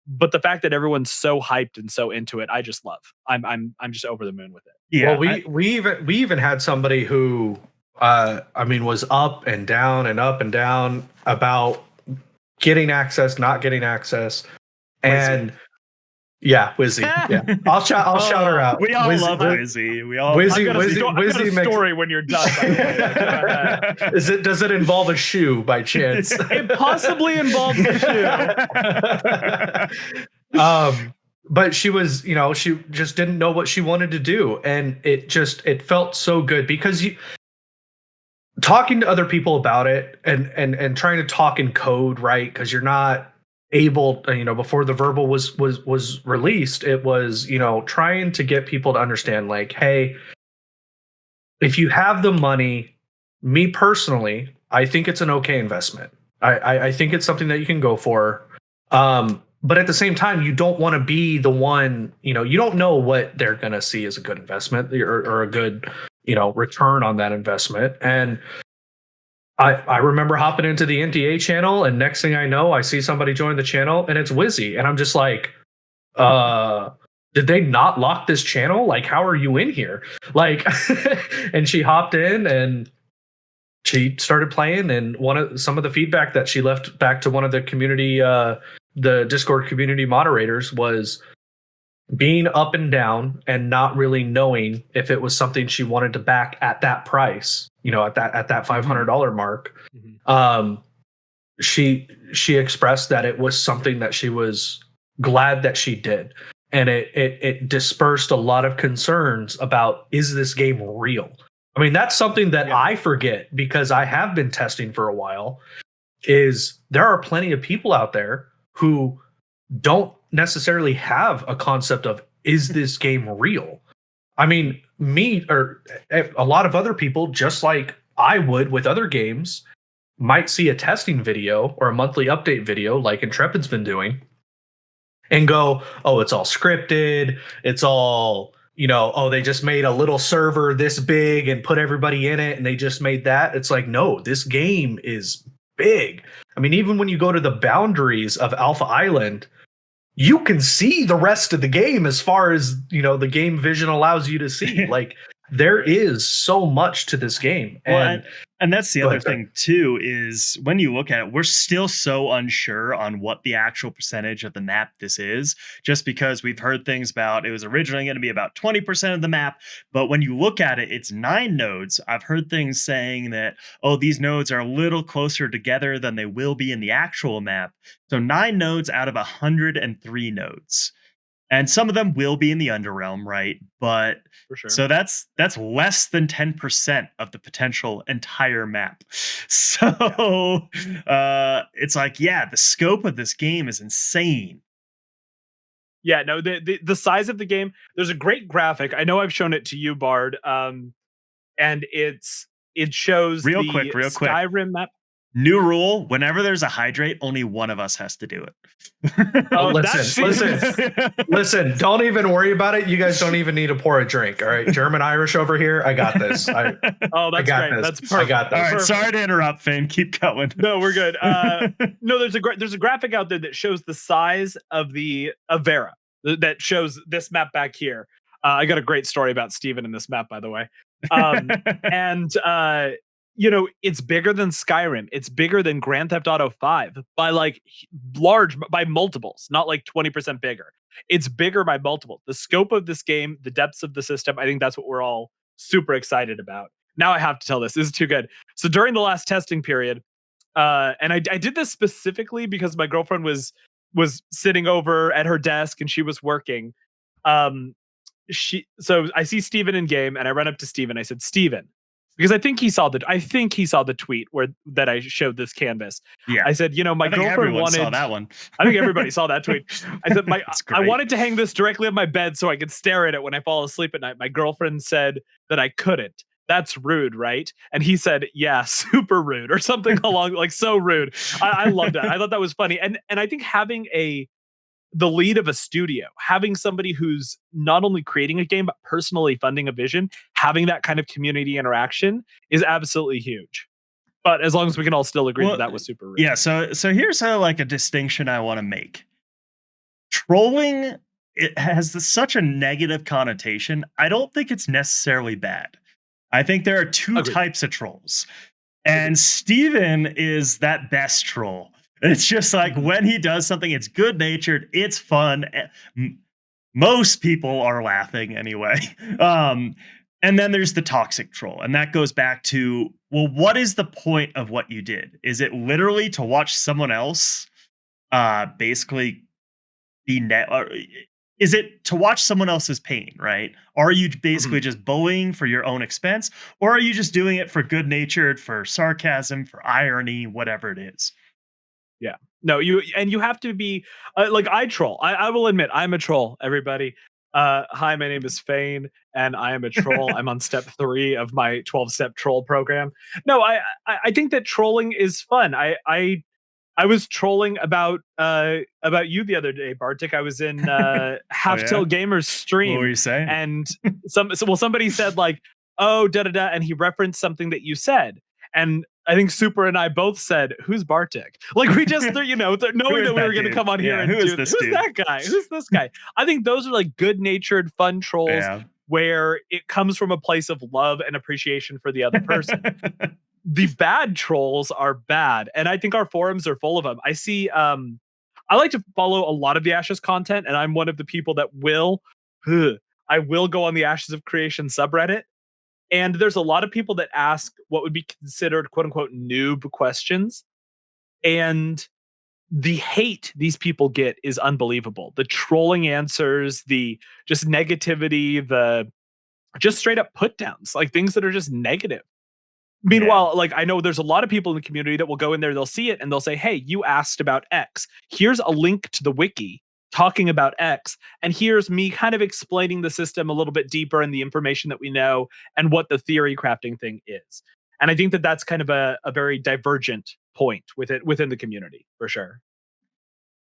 But the fact that everyone's so hyped and so into it, I just love. I'm just over the moon with it. Yeah. Well, we even had somebody who was up and down about getting access, not getting access. And yeah, Wizzy. Yeah, I'll shout her out. We all love Wizzy. We all. Wizzy. I've got a story when you're done. Does it involve a shoe by chance? It possibly involves a shoe. But she was, she just didn't know what she wanted to do, and it felt so good because talking to other people about it and trying to talk in code, right? Because you're not able, before the verbal was released, it was, trying to get people to understand, like, hey, if you have the money, me personally, I think it's an okay investment. I think it's something that you can go for. But at the same time, you don't want to be the one, you don't know what they're going to see as a good investment or a good, return on that investment. And I remember hopping into the NTA channel, and next thing I know, I see somebody join the channel, and it's Wizzy. And I'm just like, did they not lock this channel? Like, how are you in here? Like, and she hopped in and she started playing. And some of the feedback that she left back to one of the community, the Discord community moderators, was being up and down and not really knowing if it was something she wanted to back at that price, at that $500 mark. She expressed that it was something that she was glad that she did. And it dispersed a lot of concerns about, is this game real? I mean, that's something that I forget because I have been testing for a while, is there are plenty of people out there who don't necessarily have a concept of, is this game real? I mean, me or a lot of other people, just like I would with other games, might see a testing video or a monthly update video like Intrepid's been doing and go, oh, it's all scripted. It's all, oh, they just made a little server this big and put everybody in it and they just made that. It's like, no, this game is big. I mean, even when you go to the boundaries of Alpha Island, you can see the rest of the game as far as, the game vision allows you to see. Like, there is so much to this game. And that's the other thing too, is when you look at it, we're still so unsure on what the actual percentage of the map this is, just because we've heard things about it was originally going to be about 20% of the map. But when you look at it, it's 9 nodes. I've heard things saying that, oh, these nodes are a little closer together than they will be in the actual map. So 9 nodes out of 103 nodes. And some of them will be in the Underrealm, right? But For sure. so that's less than 10% of the potential entire map. So it's like, the scope of this game is insane. Yeah, no, the size of the game, there's a great graphic. I know I've shown it to you, Bard. And it shows Real the quick. Skyrim map. New rule, whenever there's a hydrate, only one of us has to do it. Oh, listen, don't even worry about it. You guys don't even need to pour a drink. All right. German Irish over here. I got this. That's great. This. That's perfect. I got this. All right, sorry to interrupt, Finn. Keep going. No, we're good. No, there's a graphic out there that shows the size of the Avera that shows this map back here. I got a great story about Steven in this map, by the way. And it's bigger than Skyrim. It's bigger than Grand Theft Auto 5 by by multiples, not like 20% bigger. It's bigger by multiple. The scope of this game, the depths of the system, I think that's what we're all super excited about. Now I have to tell this. This is too good. So during the last testing period, and I did this specifically because my girlfriend was sitting over at her desk and she was working. So I see Steven in game and I run up to Steven. I said, Steven, because I think he saw the tweet that I showed this canvas. Yeah. I said, my girlfriend wanted saw that one. I think everybody saw that tweet. I said, I wanted to hang this directly on my bed so I could stare at it when I fall asleep at night. My girlfriend said that I couldn't. That's rude, right? And he said, yeah, super rude, or something along so rude. I loved that. I thought that was funny. And I think having the lead of a studio, having somebody who's not only creating a game, but personally funding a vision, having that kind of community interaction is absolutely huge. But as long as we can all still agree that was super rude. Yeah, so here's a distinction I want to make. Trolling, it has such a negative connotation. I don't think it's necessarily bad. I think there are 2 types of trolls. And Steven is that best troll. It's just like when he does something, it's good natured, it's fun. Most people are laughing anyway. And then there's the toxic troll. And that goes back to, well, what is the point of what you did? Is it literally to watch someone else basically be net? Or is it to watch someone else's pain, right? Are you basically Mhm. just bullying for your own expense, or are you just doing it for good natured, for sarcasm, for irony, whatever it is? Yeah. No, you have to be like I troll. I will admit I'm a troll, everybody. Hi, my name is Fane, and I am a troll. I'm on step 3 of my 12-step troll program. No, I think that trolling is fun. I was trolling about you the other day, Bartik. I was in Oh yeah, Half-Tilt Gamer's what were stream, you saying? and somebody said like, "Oh, da da da," and he referenced something that you said, and I think Super and I both said, "Who's Bartik?" Like we just Who knowing is that we were that going to dude? come on here Yeah, and who is do this who's dude? that guy? Who's this guy? I think those are like good-natured, fun trolls Yeah. where it comes from a place of love and appreciation for the other person. The bad trolls are bad, and I think our forums are full of them. I see I like to follow a lot of the Ashes content, and I'm one of the people that will ugh, I will go on the Ashes of Creation subreddit, and there's a lot of people that ask what would be considered quote unquote noob questions, and the hate these people get is unbelievable. The trolling answers, the just negativity, the just straight up put downs, like things that are just negative. Yeah. Meanwhile, like I know there's a lot of people in the community that will go in there, they'll see it and they'll say, "Hey, you asked about X. Here's a link to the wiki talking about X, and here's me kind of explaining the system a little bit deeper and the information that we know and what the theory crafting thing is." And I think that that's kind of a very divergent point within the community for sure.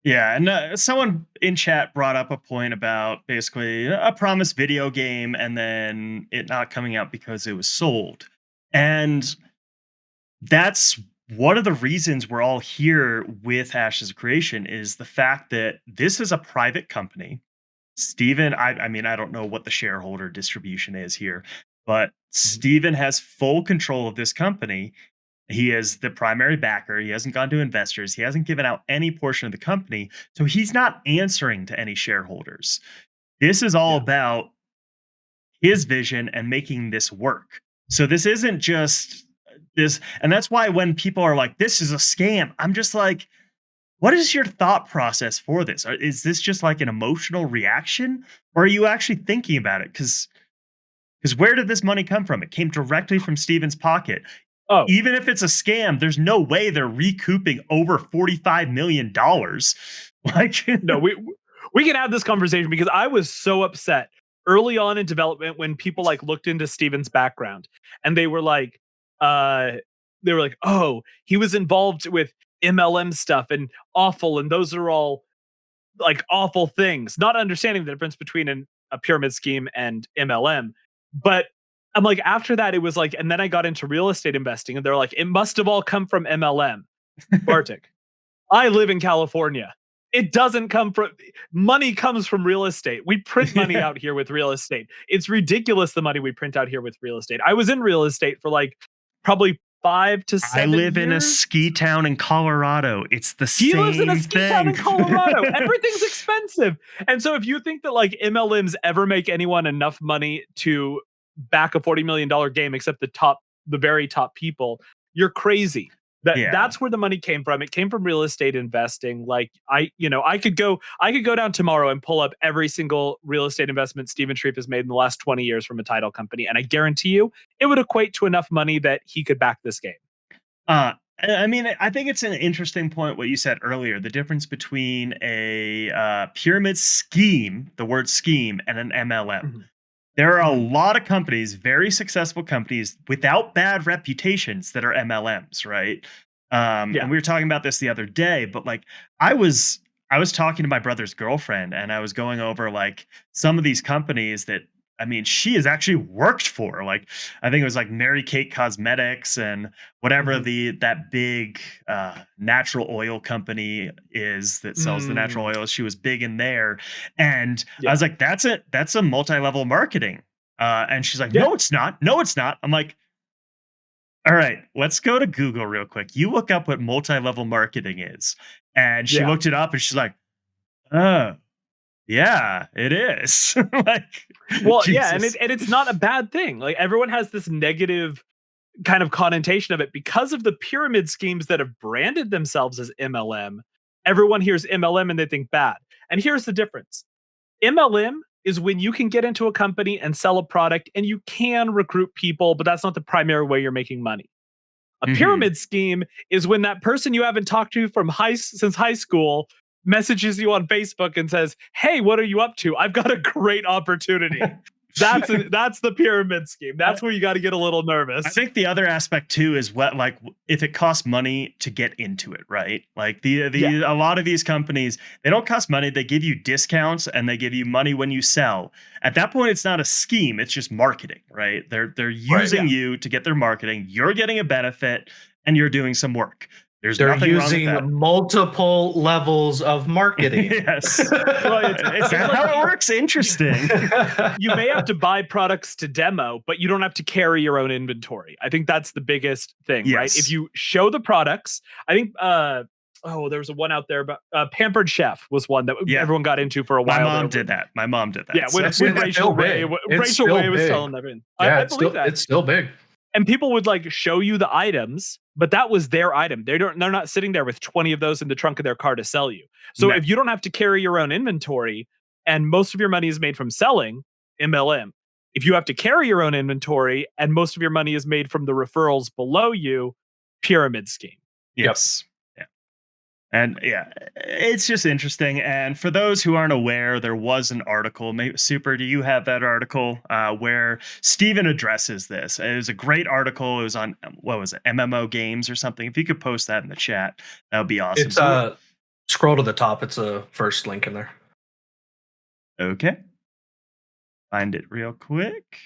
Yeah, and someone in chat brought up a point about basically a promised video game and then it not coming out because it was sold. And that's one of the reasons we're all here with Ashes of Creation is the fact that this is a private company. Steven, I mean, I don't know what the shareholder distribution is here, but Mhm. Steven has full control of this company. He is the primary backer. He hasn't gone to investors. He hasn't given out any portion of the company. So he's not answering to any shareholders. This is all Yeah. about his vision and making this work. So this isn't just this. And that's why when people are like, this is a scam, I'm just like, what is your thought process for this? Is this just like an emotional reaction? Or are you actually thinking about it? Because where did this money come from? It came directly from Steven's pocket. Oh, Even if it's a scam, there's no way they're recouping over $45 million. Like, no, we can have this conversation because I was so upset early on in development when people like looked into Steven's background and uh they were like, "Oh, he was involved with MLM stuff and awful, and those are all like awful things," not understanding the difference between a pyramid scheme and MLM. But I'm like, after that, it was like, and then I got into real estate investing, and they're like, it must have all come from MLM. Bartik, I live in California. It doesn't come from money comes from real estate. We print money yeah. out here with real estate. It's ridiculous the money we print out here with real estate. I was in real estate for like probably 5 to I 7 live in a years. ski town in Colorado. It's the He lives in a same ski town thing. in Colorado. Everything's expensive. And so if you think that like MLMs ever make anyone enough money to back a $40 million game except the very top people, you're crazy. Yeah. That's where the money came from. It came from real estate investing. Like I could go down tomorrow and pull up every single real estate investment Steven Shreve has made in the last 20 years from a title company. And I guarantee you it would equate to enough money that he could back this game. I mean, I think it's an interesting point what you said earlier. The difference between a pyramid scheme, the word scheme, and an MLM. Mhm. There are a Mhm. lot of companies, very successful companies without bad reputations that are MLMs, right? Yeah. And we were talking about this the other day, but like I was I was talking to my brother's girlfriend and I was going over like some of these companies that I mean, she has actually worked for. Like I think it was like Mary Kate Cosmetics and whatever Mhm. that big natural oil company is that sells the natural Mm. oil. She was big in there. And I Yeah. was like, that's a multi-level marketing. And she's like, Yeah. no, it's not. No, it's not. I'm like, all right, let's go to Google real quick. You look up what multi-level marketing is. And she Yeah. looked it up and she's like, oh, yeah, it is. Like, Well, yeah, and Jesus. it's not a bad thing. Like everyone has this negative kind of connotation of it because of the pyramid schemes that have branded themselves as MLM. Everyone hears MLM and they think bad. And here's the difference. MLM is when you can get into a company and sell a product and you can recruit people, but that's not the primary way you're making money. A pyramid scheme is when that person you haven't talked to from since high school messages you on Facebook and says, "Hey, what are you up to? I've got a great opportunity." That's the pyramid scheme. That's where you got to get a little nervous. I think the other aspect too is if it costs money to get into it, right? Like a lot of these companies, they don't cost money. They give you discounts and they give you money when you sell. At that point, it's not a scheme. It's just marketing, right? They're using you to get their marketing. You're getting a benefit and you're doing some work. They're using multiple levels of marketing. Yes. Well, it's how it works. Interesting. You may have to buy products to demo, but you don't have to carry your own inventory. I think that's the biggest thing, right? If you show the products, I think, there was one out there, but Pampered Chef was one that everyone got into for a while. My mom did that. Yeah, when Rachel Ray was selling everything. Yeah, I believe that. It's still big. And people would like show you the items, but that was their item. They're not sitting there with 20 of those in the trunk of their car to sell you. So if you don't have to carry your own inventory and most of your money is made from selling, MLM. If you have to carry your own inventory and most of your money is made from the referrals below you, pyramid scheme. Yes. And it's just interesting. And for those who aren't aware, there was an article. Maybe, Super, do you have that article where Steven addresses this? It was a great article. It was on, what was it, MMO Games or something? If you could post that in the chat, that would be awesome. It's scroll to the top. It's a first link in there. Okay. Find it real quick.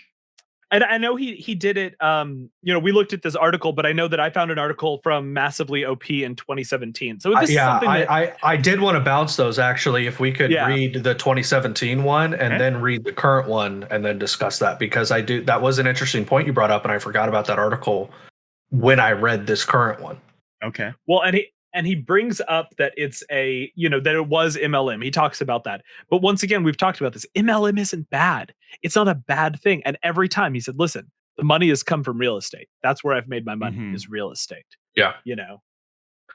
And I know he did it. We looked at this article, but I know that I found an article from Massively OP in 2017. So this is something that I did want to bounce those actually. If we could read the 2017 one and then read the current one and then discuss that, because that was an interesting point you brought up, and I forgot about that article when I read this current one. Okay. Well, and he brings up that it's that it was MLM. He talks about that. But once again, we've talked about this. MLM isn't bad. It's not a bad thing. And every time he said, listen, the money has come from real estate. That's where I've made my money is real estate. Yeah.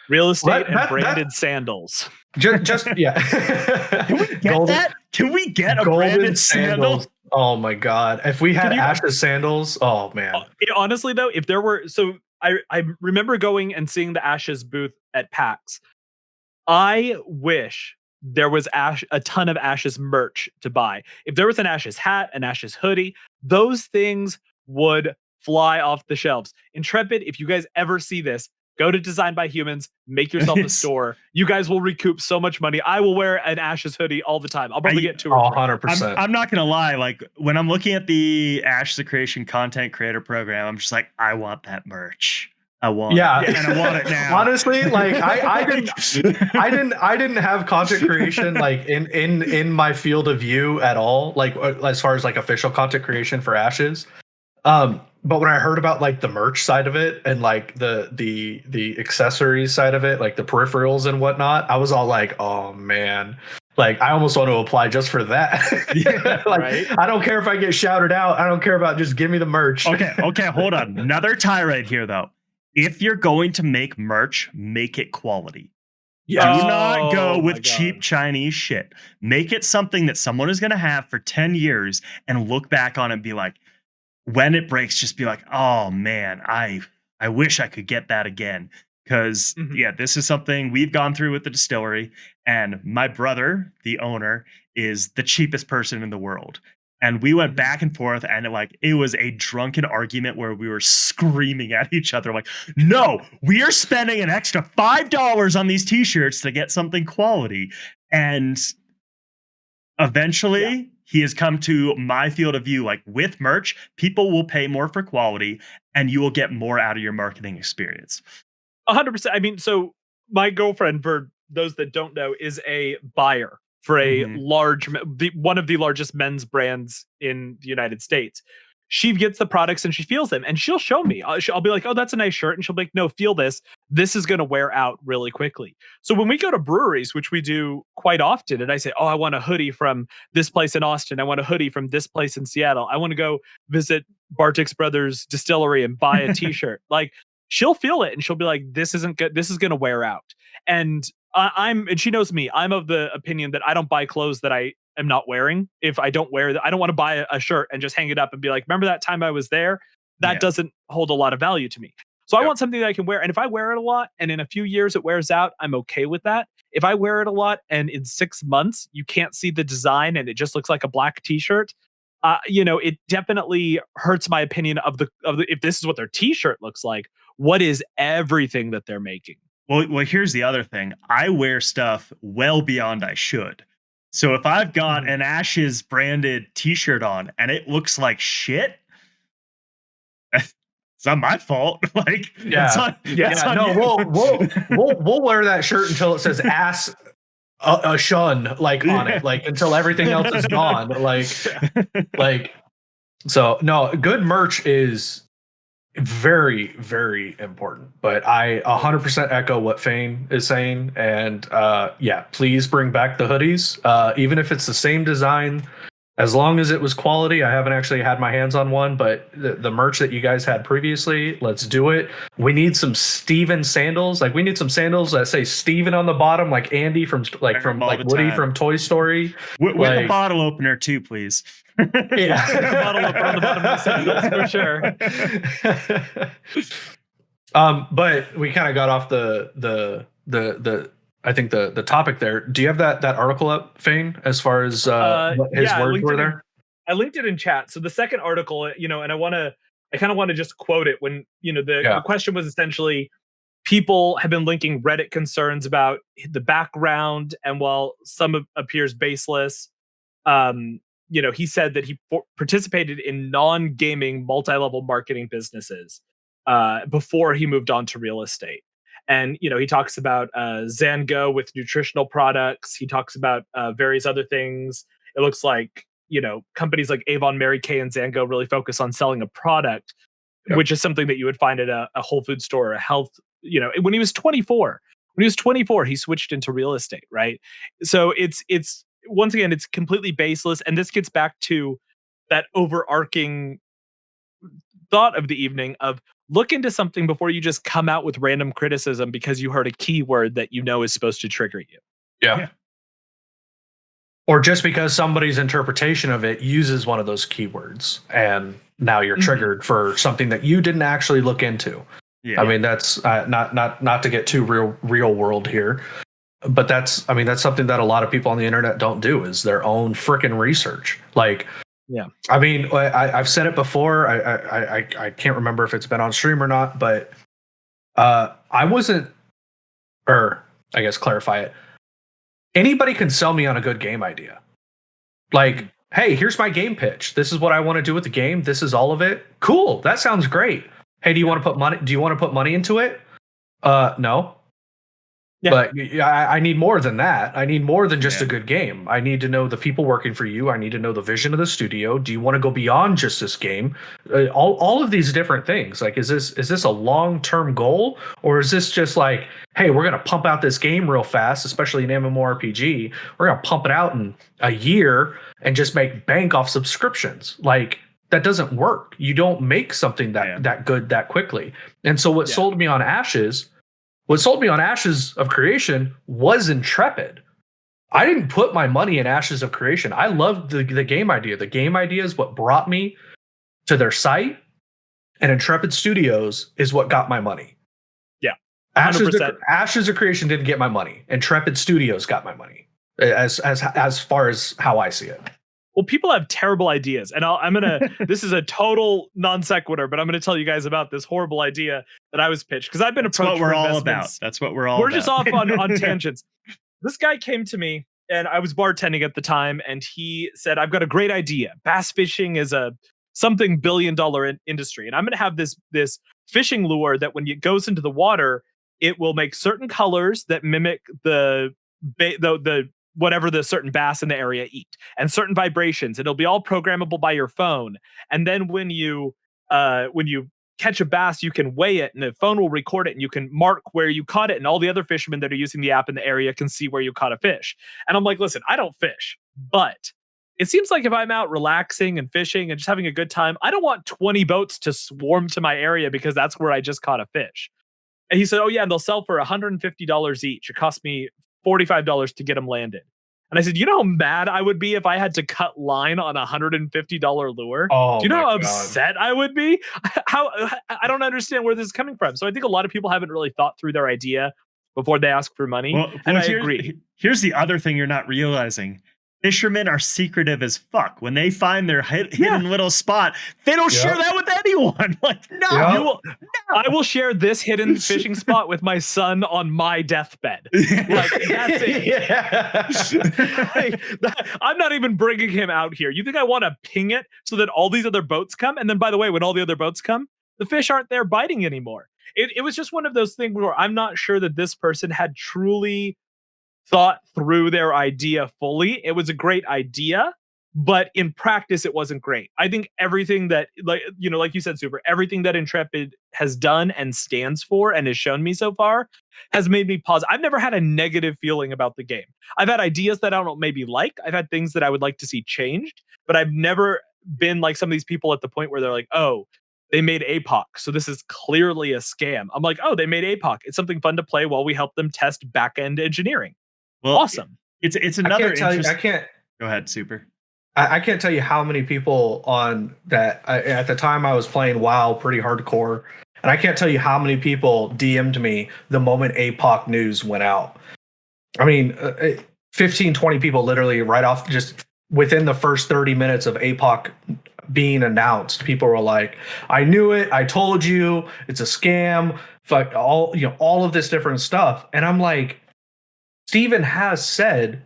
Real estate and branded sandals. Just yeah. Can we get that? Can we get a branded sandal? Oh my God. If we had Ash's sandals, oh man. Honestly though, if there were, I remember going and seeing the Ashes booth at PAX. I wish there was a ton of Ashes merch to buy. If there was an Ashes hat, an Ashes hoodie, those things would fly off the shelves. Intrepid, if you guys ever see this, go to Design by Humans, make yourself a store. You guys will recoup so much money. I will wear an Ashes hoodie all the time. I'll probably get 2 or 3. 100%. I'm not going to lie. Like when I'm looking at the Ashes of Creation content creator program, I'm just like, I want that merch. I want it. And I want it now. Honestly, like I didn't have content creation like in my field of view at all, like as far as like official content creation for Ashes. But when I heard about like the merch side of it and like the accessories side of it, like the peripherals and whatnot, I was all like, oh man, like I almost want to apply just for that. Right? I don't care if I get shouted out. I don't care about, just give me the merch. Okay, hold on. Another tirade here though. If you're going to make merch, make it quality. Do not go with cheap Chinese shit. Make it something that someone is going to have for 10 years and look back on it and be like, when it breaks, just be like, oh man, I wish I could get that again. Because this is something we've gone through with the distillery, and my brother, the owner, is the cheapest person in the world. And we went back and forth, and it was a drunken argument where we were screaming at each other like, no, we are spending an extra $5 on these t-shirts to get something quality. And eventually he has come to my field of view, like with merch, people will pay more for quality and you will get more out of your marketing experience. 100%. I mean, so my girlfriend, for those that don't know, is a buyer for a one of the largest men's brands in the United States. She gets the products and she feels them, and she'll show me. I'll be like, oh, that's a nice shirt. And she'll be like, no, feel this. This is going to wear out really quickly. So when we go to breweries, which we do quite often, and I say, oh, I want a hoodie from this place in Austin. I want a hoodie from this place in Seattle. I want to go visit Bartik's Brothers Distillery and buy a t-shirt. Like, she'll feel it and she'll be like, this isn't good. This is going to wear out. And I'm, and she knows me. I'm of the opinion that I don't buy clothes that I am not wearing. If I don't wear that, I don't want to buy a shirt and just hang it up and be like, remember that time I was there? That Yeah. doesn't hold a lot of value to me. So I Yep. want something that I can wear. And if I wear it a lot and in a few years it wears out, I'm okay with that. If I wear it a lot and in 6 months you can't see the design and it just looks like a black t-shirt, it definitely hurts my opinion of the if this is what their t-shirt looks like, what is everything that they're making? Well, here's the other thing. I wear stuff well beyond I should. So if I've got Mhm. an Ashes branded T-shirt on and it looks like shit, it's not my fault. Like, Yeah. it's on No, you. we'll wear that shirt until it says ass a shun like on it, like until everything else is gone. Like so. No, good merch is very, very important. But I 100% echo what Fane is saying, and yeah, please bring back the hoodies, even if it's the same design. As long as it was quality. I haven't actually had my hands on one, but the merch that you guys had previously, let's do it. We need some Steven sandals. Like we need some sandals that say Steven on the bottom, like Andy from Wear 'em all the Woody time. from Toy Story. With a Like- bottle opener too, please. Yeah. Put a bottle opener on the bottom of the sandals for sure. But we kind of got off the I think the topic there. Do you have that article up, Fane, as far as what his I words linked were it in- there? I linked it in chat. So the second article, and I kind of want to just quote it when, the question was essentially, people have been linking Reddit concerns about the background, and while some appears baseless, he said that he participated in non-gaming multi-level marketing businesses before he moved on to real estate. And he talks about Zango with nutritional products. He talks about various other things. It looks like companies like Avon, Mary Kay, and Zango really focus on selling a product, Yep. which is something that you would find at a Whole Food store or a health. When he was 24, he switched into real estate, right? So it's once again, it's completely baseless, and this gets back to that overarching thought of the evening of look into something before you just come out with random criticism because you heard a keyword that is supposed to trigger you. Yeah. Or just because somebody's interpretation of it uses one of those keywords, and now you're triggered for something that you didn't actually look into. Yeah. I mean, that's not to get too real world here, but that's something that a lot of people on the internet don't do, is their own freaking research. Like, Yeah. I mean, I've said it before. I can't remember if it's been on stream or not, but I wasn't, or I guess clarify it. Anybody can sell me on a good game idea. Like, hey, here's my game pitch. This is what I want to do with the game. This is all of it. Cool. That sounds great. Hey, do you want to put money? Do you want to put money into it? No. Yeah. But I need more than that. I need more than just Yeah. a good game. I need to know the people working for you. I need to know the vision of the studio. Do you want to go beyond just this game? All of these different things. Like, is this a long-term goal, or is this just like, hey, we're gonna pump out this game real fast, especially an MMORPG. We're gonna pump it out in a year and just make bank off subscriptions. Like, that doesn't work. You don't make something that good that quickly. And so what sold me on Ashes of Creation was Intrepid. I didn't put my money in Ashes of Creation. I loved the game idea. The game idea is what brought me to their site, and Intrepid Studios is what got my money. Yeah. Ashes of Creation didn't get my money. Intrepid Studios got my money. As far as how I see it. Well, people have terrible ideas, and I'm gonna. This is a total non sequitur, but I'm gonna tell you guys about this horrible idea that I was pitched, because I've been That's approached. what we're for all investments. about. That's what we're all We're about. just off on tangents. This guy came to me, and I was bartending at the time, and he said, "I've got a great idea. Bass fishing is a something billion-dollar industry, and I'm gonna have this fishing lure that when it goes into the water, it will make certain colors that mimic the whatever the certain bass in the area eat, and certain vibrations. It'll be all programmable by your phone. And then when you catch a bass, you can weigh it, and the phone will record it, and you can mark where you caught it, and all the other fishermen that are using the app in the area can see where you caught a fish." And I'm like, listen, I don't fish, but it seems like if I'm out relaxing and fishing and just having a good time, I don't want 20 boats to swarm to my area because that's where I just caught a fish. And he said, "Oh yeah, and they'll sell for $150 each. It cost me $45 to get them landed. And I said, you know how mad I would be if I had to cut line on a $150 lure? Oh, Do you know my how God. upset I would be? How I don't understand where this is coming from. So I think a lot of people haven't really thought through their idea before they ask for money. And I agree. Here's the other thing you're not realizing. Fishermen are secretive as fuck. When they find their hidden little spot, they don't share that with anyone. Like, no, I will share this hidden fishing spot with my son on my deathbed. Like, that's it. I'm not even bringing him out here. You think I want to ping it so that all these other boats come? And then, by the way, when all the other boats come, the fish aren't there biting anymore. It was just one of those things where I'm not sure that this person had truly thought through their idea fully. It was a great idea, but in practice it wasn't great. I think everything that, like you said, Super, everything that Intrepid has done and stands for and has shown me so far has made me pause. I've never had a negative feeling about the game. I've had ideas that I don't maybe like. I've had things that I would like to see changed, but I've never been like some of these people at the point where they're like, oh, they made APOC, so this is clearly a scam. I'm like, oh, they made APOC. It's something fun to play while we help them test back-end engineering. Well, awesome. It's another. I can't. Go ahead, Super. I can't tell you how many people on that. At the time, I was playing WoW pretty hardcore, and I can't tell you how many people DM'd me the moment APOC news went out. I mean, 15, 20 people literally right off, just within the first 30 minutes of APOC being announced. People were like, "I knew it. I told you. It's a scam." Fuck all of this different stuff, and I'm like, Steven has said,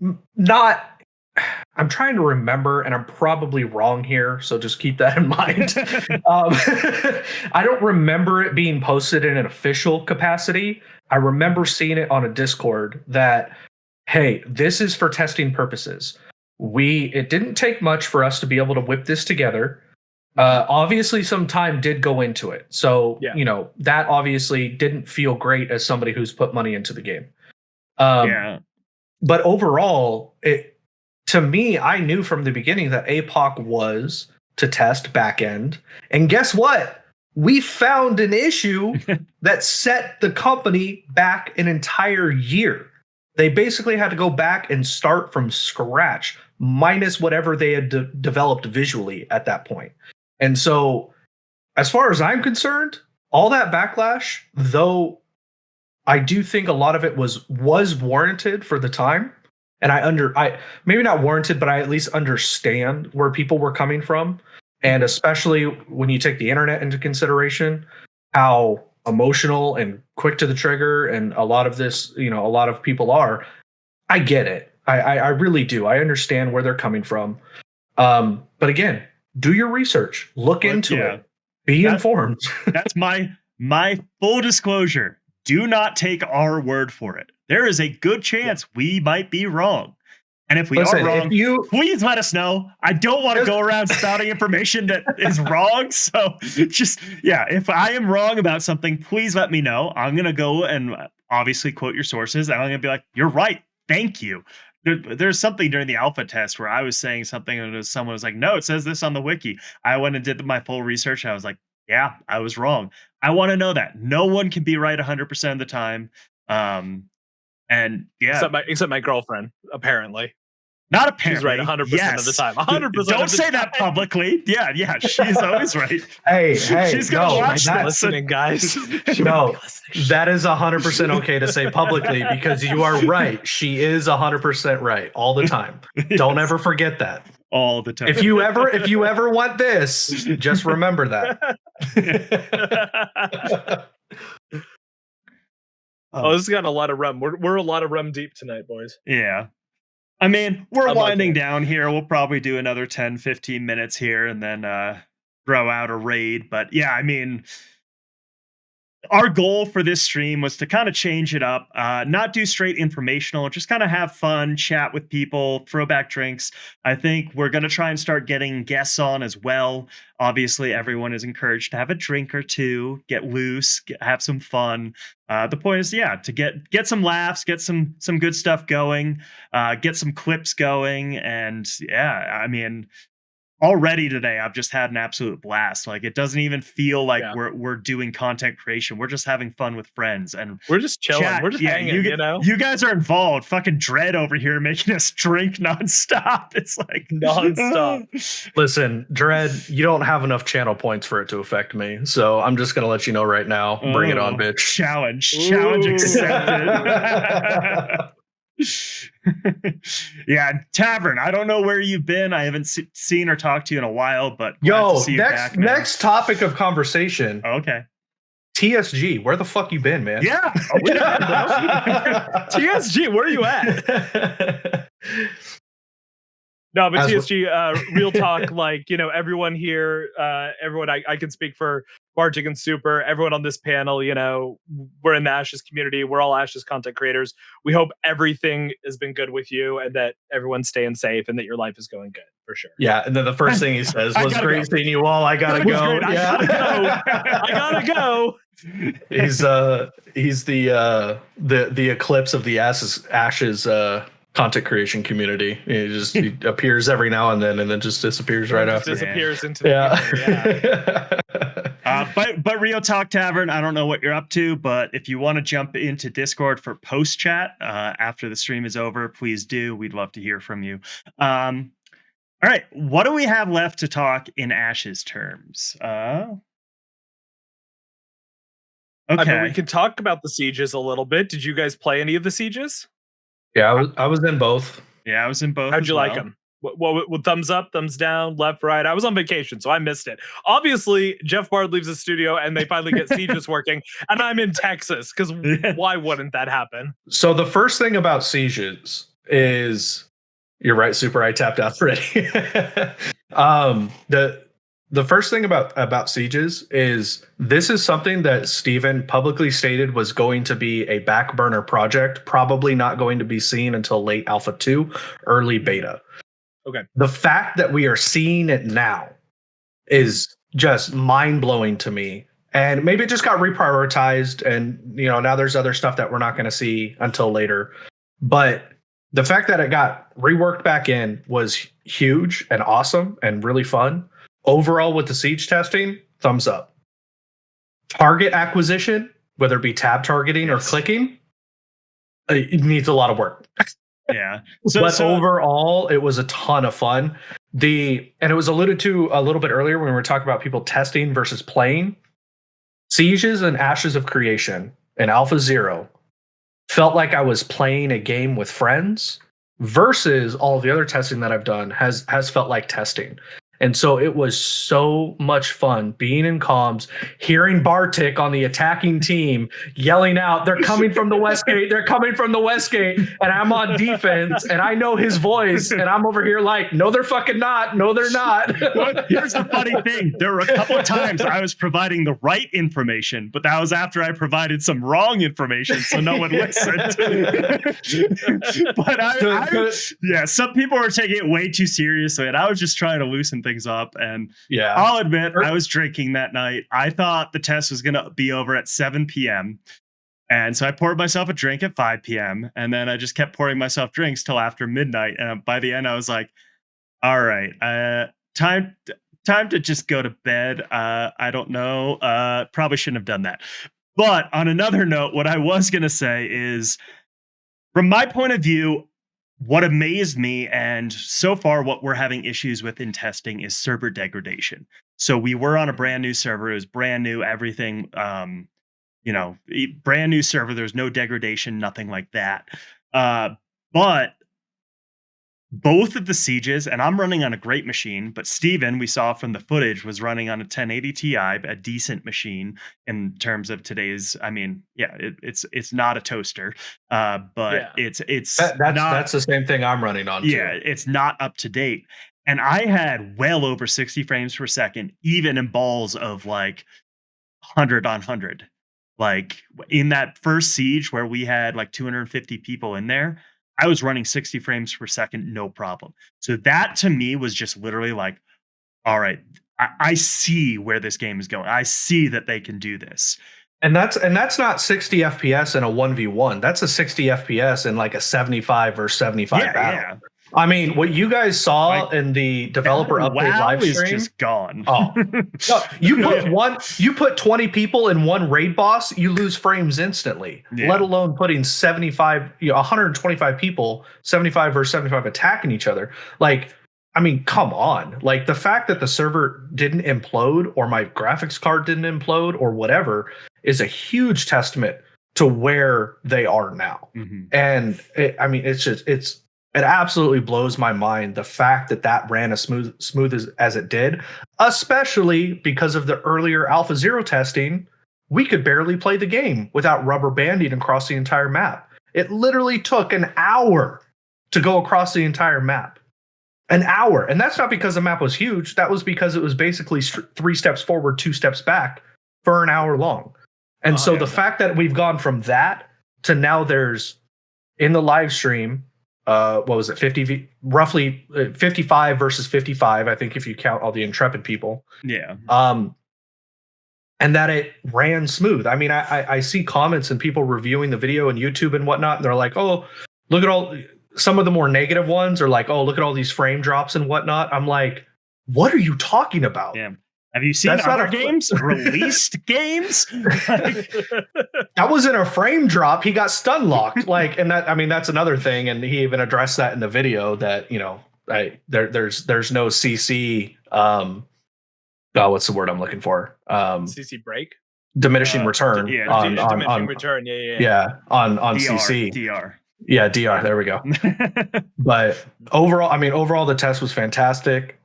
I'm trying to remember, and I'm probably wrong here, so just keep that in mind. I don't remember it being posted in an official capacity. I remember seeing it on a Discord that, hey, this is for testing purposes. It didn't take much for us to be able to whip this together. Obviously, some time did go into it. So, that obviously didn't feel great as somebody who's put money into the game. But overall, to me, I knew from the beginning that APOC was to test backend. And guess what? We found an issue that set the company back an entire year. They basically had to go back and start from scratch, minus whatever they had developed visually at that point. And so, as far as I'm concerned, all that backlash, though I do think a lot of it was warranted for the time, and I maybe not warranted, but I at least understand where people were coming from, and especially when you take the internet into consideration, how emotional and quick to the trigger and a lot of this, a lot of people are. I get it. I really do. I understand where they're coming from. But again, do your research, look into it, be informed. That's my full disclosure. Do not take our word for it. There is a good chance we might be wrong. And if we are wrong, please let us know. I don't want to go around spouting information that is wrong. So if I am wrong about something, please let me know. I'm going to go and obviously quote your sources. And I'm going to be like, you're right. Thank you. There's something during the alpha test where I was saying something and someone was like, no, it says this on the wiki. I went and did my full research. And I was like, yeah, I was wrong. I want to know that. No one can be right 100% of the time. Except my girlfriend, apparently. Not apparently. She's right 100% of the time. 100%. Don't say that publicly. Yeah, she's always right. Hey, she's gonna watch this. Listening, guys. No, that is 100% okay to say publicly because you are right. She is 100% right all the time. Don't ever forget that. All the time. If you ever want this, just remember that. This has gotten a lot of rum. We're a lot of rum deep tonight, boys. Yeah. I mean, we're winding down here. We'll probably do another 10, 15 minutes here and then throw out a raid. But yeah, I mean, our goal for this stream was to kind of change it up, not do straight informational, just kind of have fun, chat with people, throw back drinks. I think we're going to try and start getting guests on as well. Obviously, everyone is encouraged to have a drink or two, get loose, have some fun. The point is, to get some laughs, get some good stuff going, get some clips going. And I mean, already today I've just had an absolute blast. Like it doesn't even feel like Yeah. we're doing content creation. We're just having fun with friends and We're just chilling. chat. We're just hanging, you know? You guys are involved. Fucking Dread over here making us drink nonstop. It's like Nonstop. Listen, Dread, you don't have enough channel points for it to affect me. So I'm just gonna let you know right now. Bring it on, bitch. Challenge Ooh. accepted. Yeah, Tavern. I don't know where you've been. I haven't seen or talked to you in a while, but glad Yo, to see you back now. next topic of conversation. Okay. TSG, where the fuck you been, man? Yeah. TSG, where are you at? No, but TSG, real talk, like, you know, everyone here, everyone, I can speak for Bartik and Super, everyone on this panel, you know, we're in the Ashes community. We're all Ashes content creators. We hope everything has been good with you and that everyone's staying safe and that your life is going good, for sure. Yeah, and then the first thing he says was, "Great seeing you all. I gotta go." Yeah. I gotta go. He's the eclipse of the Ashes content creation community. He appears every now and then just disappears right after. Disappears into the But Rio Talk Tavern, I don't know what you're up to, but if you want to jump into Discord for post chat after the stream is over, please do. We'd love to hear from you. All right, what do we have left to talk in Ashes terms? Okay. I mean, we can talk about the sieges a little bit. Did you guys play any of the sieges? Yeah, I was in both. Yeah, I was in both. How'd you like them? What thumbs up, thumbs down, left, right? I was on vacation, so I missed it. Obviously, Jeff Bard leaves the studio and they finally get sieges working, and I'm in Texas because why wouldn't that happen? So the first thing about sieges is, you're right, Super. I tapped out already. The first thing about sieges is this is something that Steven publicly stated was going to be a back burner project, probably not going to be seen until late Alpha 2, early beta. Okay. The fact that we are seeing it now is just mind-blowing to me. And maybe it just got reprioritized and, you know, now there's other stuff that we're not going to see until later. But the fact that it got reworked back in was huge and awesome and really fun. Overall, with the siege testing, thumbs up. Target acquisition, whether it be tab targeting or clicking, it needs a lot of work. Yeah. But overall, it was a ton of fun. And it was alluded to a little bit earlier when we were talking about people testing versus playing. Sieges and Ashes of Creation and Alpha 0 felt like I was playing a game with friends versus all of the other testing that I've done has felt like testing. And so it was so much fun being in comms, hearing Bartik on the attacking team yelling out, "They're coming from the West Gate, they're coming from the West Gate," and I'm on defense and I know his voice and I'm over here like, "No, they're fucking not. No, they're not." Well, here's the funny thing. There were a couple of times I was providing the right information, but that was after I provided some wrong information, so no one listened. But some people were taking it way too seriously, and I was just trying to loosen things up. And yeah, I'll admit I was drinking that night. I thought the test was going to be over at 7 p.m. And so I poured myself a drink at 5 p.m. And then I just kept pouring myself drinks till after midnight. And by the end, I was like, all right, time to just go to bed. I don't know. Probably shouldn't have done that. But on another note, what I was going to say is, from my point of view, what amazed me, and so far what we're having issues with in testing, is server degradation. So we were on a brand new server. It was brand new, everything, brand new server. There's no degradation, nothing like that. But both of the sieges, and I'm running on a great machine, but Steven, we saw from the footage, was running on a 1080 Ti, a decent machine in terms of today's. I mean, yeah, it's not a toaster, but that's the same thing I'm running on. Yeah, it's not up to date, and I had well over 60 frames per second, even in balls of like 100 on 100. Like in that first siege where we had like 250 people in there, I was running 60 frames per second, no problem. So that to me was just literally like, all right, I see where this game is going. I see that they can do this. And that's not 60 FPS in a 1v1. That's a 60 FPS in like a 75 or 75 battle. Yeah. I mean, what you guys saw Like, in the developer update WoW live is stream. just gone. Oh. No, you put 20 people in one raid boss, you lose frames instantly. Yeah. Let alone putting 125 people, 75 versus 75 attacking each other. Like, I mean, come on. Like, the fact that the server didn't implode or my graphics card didn't implode or whatever is a huge testament to where they are now. Mhm. And it absolutely blows my mind, the fact that ran as smooth as it did, especially because of the earlier Alpha Zero testing. We could barely play the game without rubber banding across the entire map. It literally took an hour to go across the entire map. An hour. And that's not because the map was huge. That was because it was basically 3 steps forward, 2 steps back for an hour long. And the fact that we've gone from that to now there's in the live stream, what was it, roughly 55 versus 55, I think, if you count all the Intrepid people. Yeah. And that it ran smooth. I mean, I see comments and people reviewing the video on YouTube and whatnot, and they're like, oh, look at all, some of the more negative ones are like, oh, look at all these frame drops and whatnot. I'm like, what are you talking about? Yeah. Have you seen That's not other a- games? Released games? Like, That wasn't a frame drop. He got stun locked. Like, and that, I mean, that's another thing. And he even addressed that in the video that, you know, there's no CC. What's the word I'm looking for? CC break. Diminishing return. yeah, Diminishing return. Yeah. On DR, CC. DR. Yeah, DR. There we go. But overall, the test was fantastic.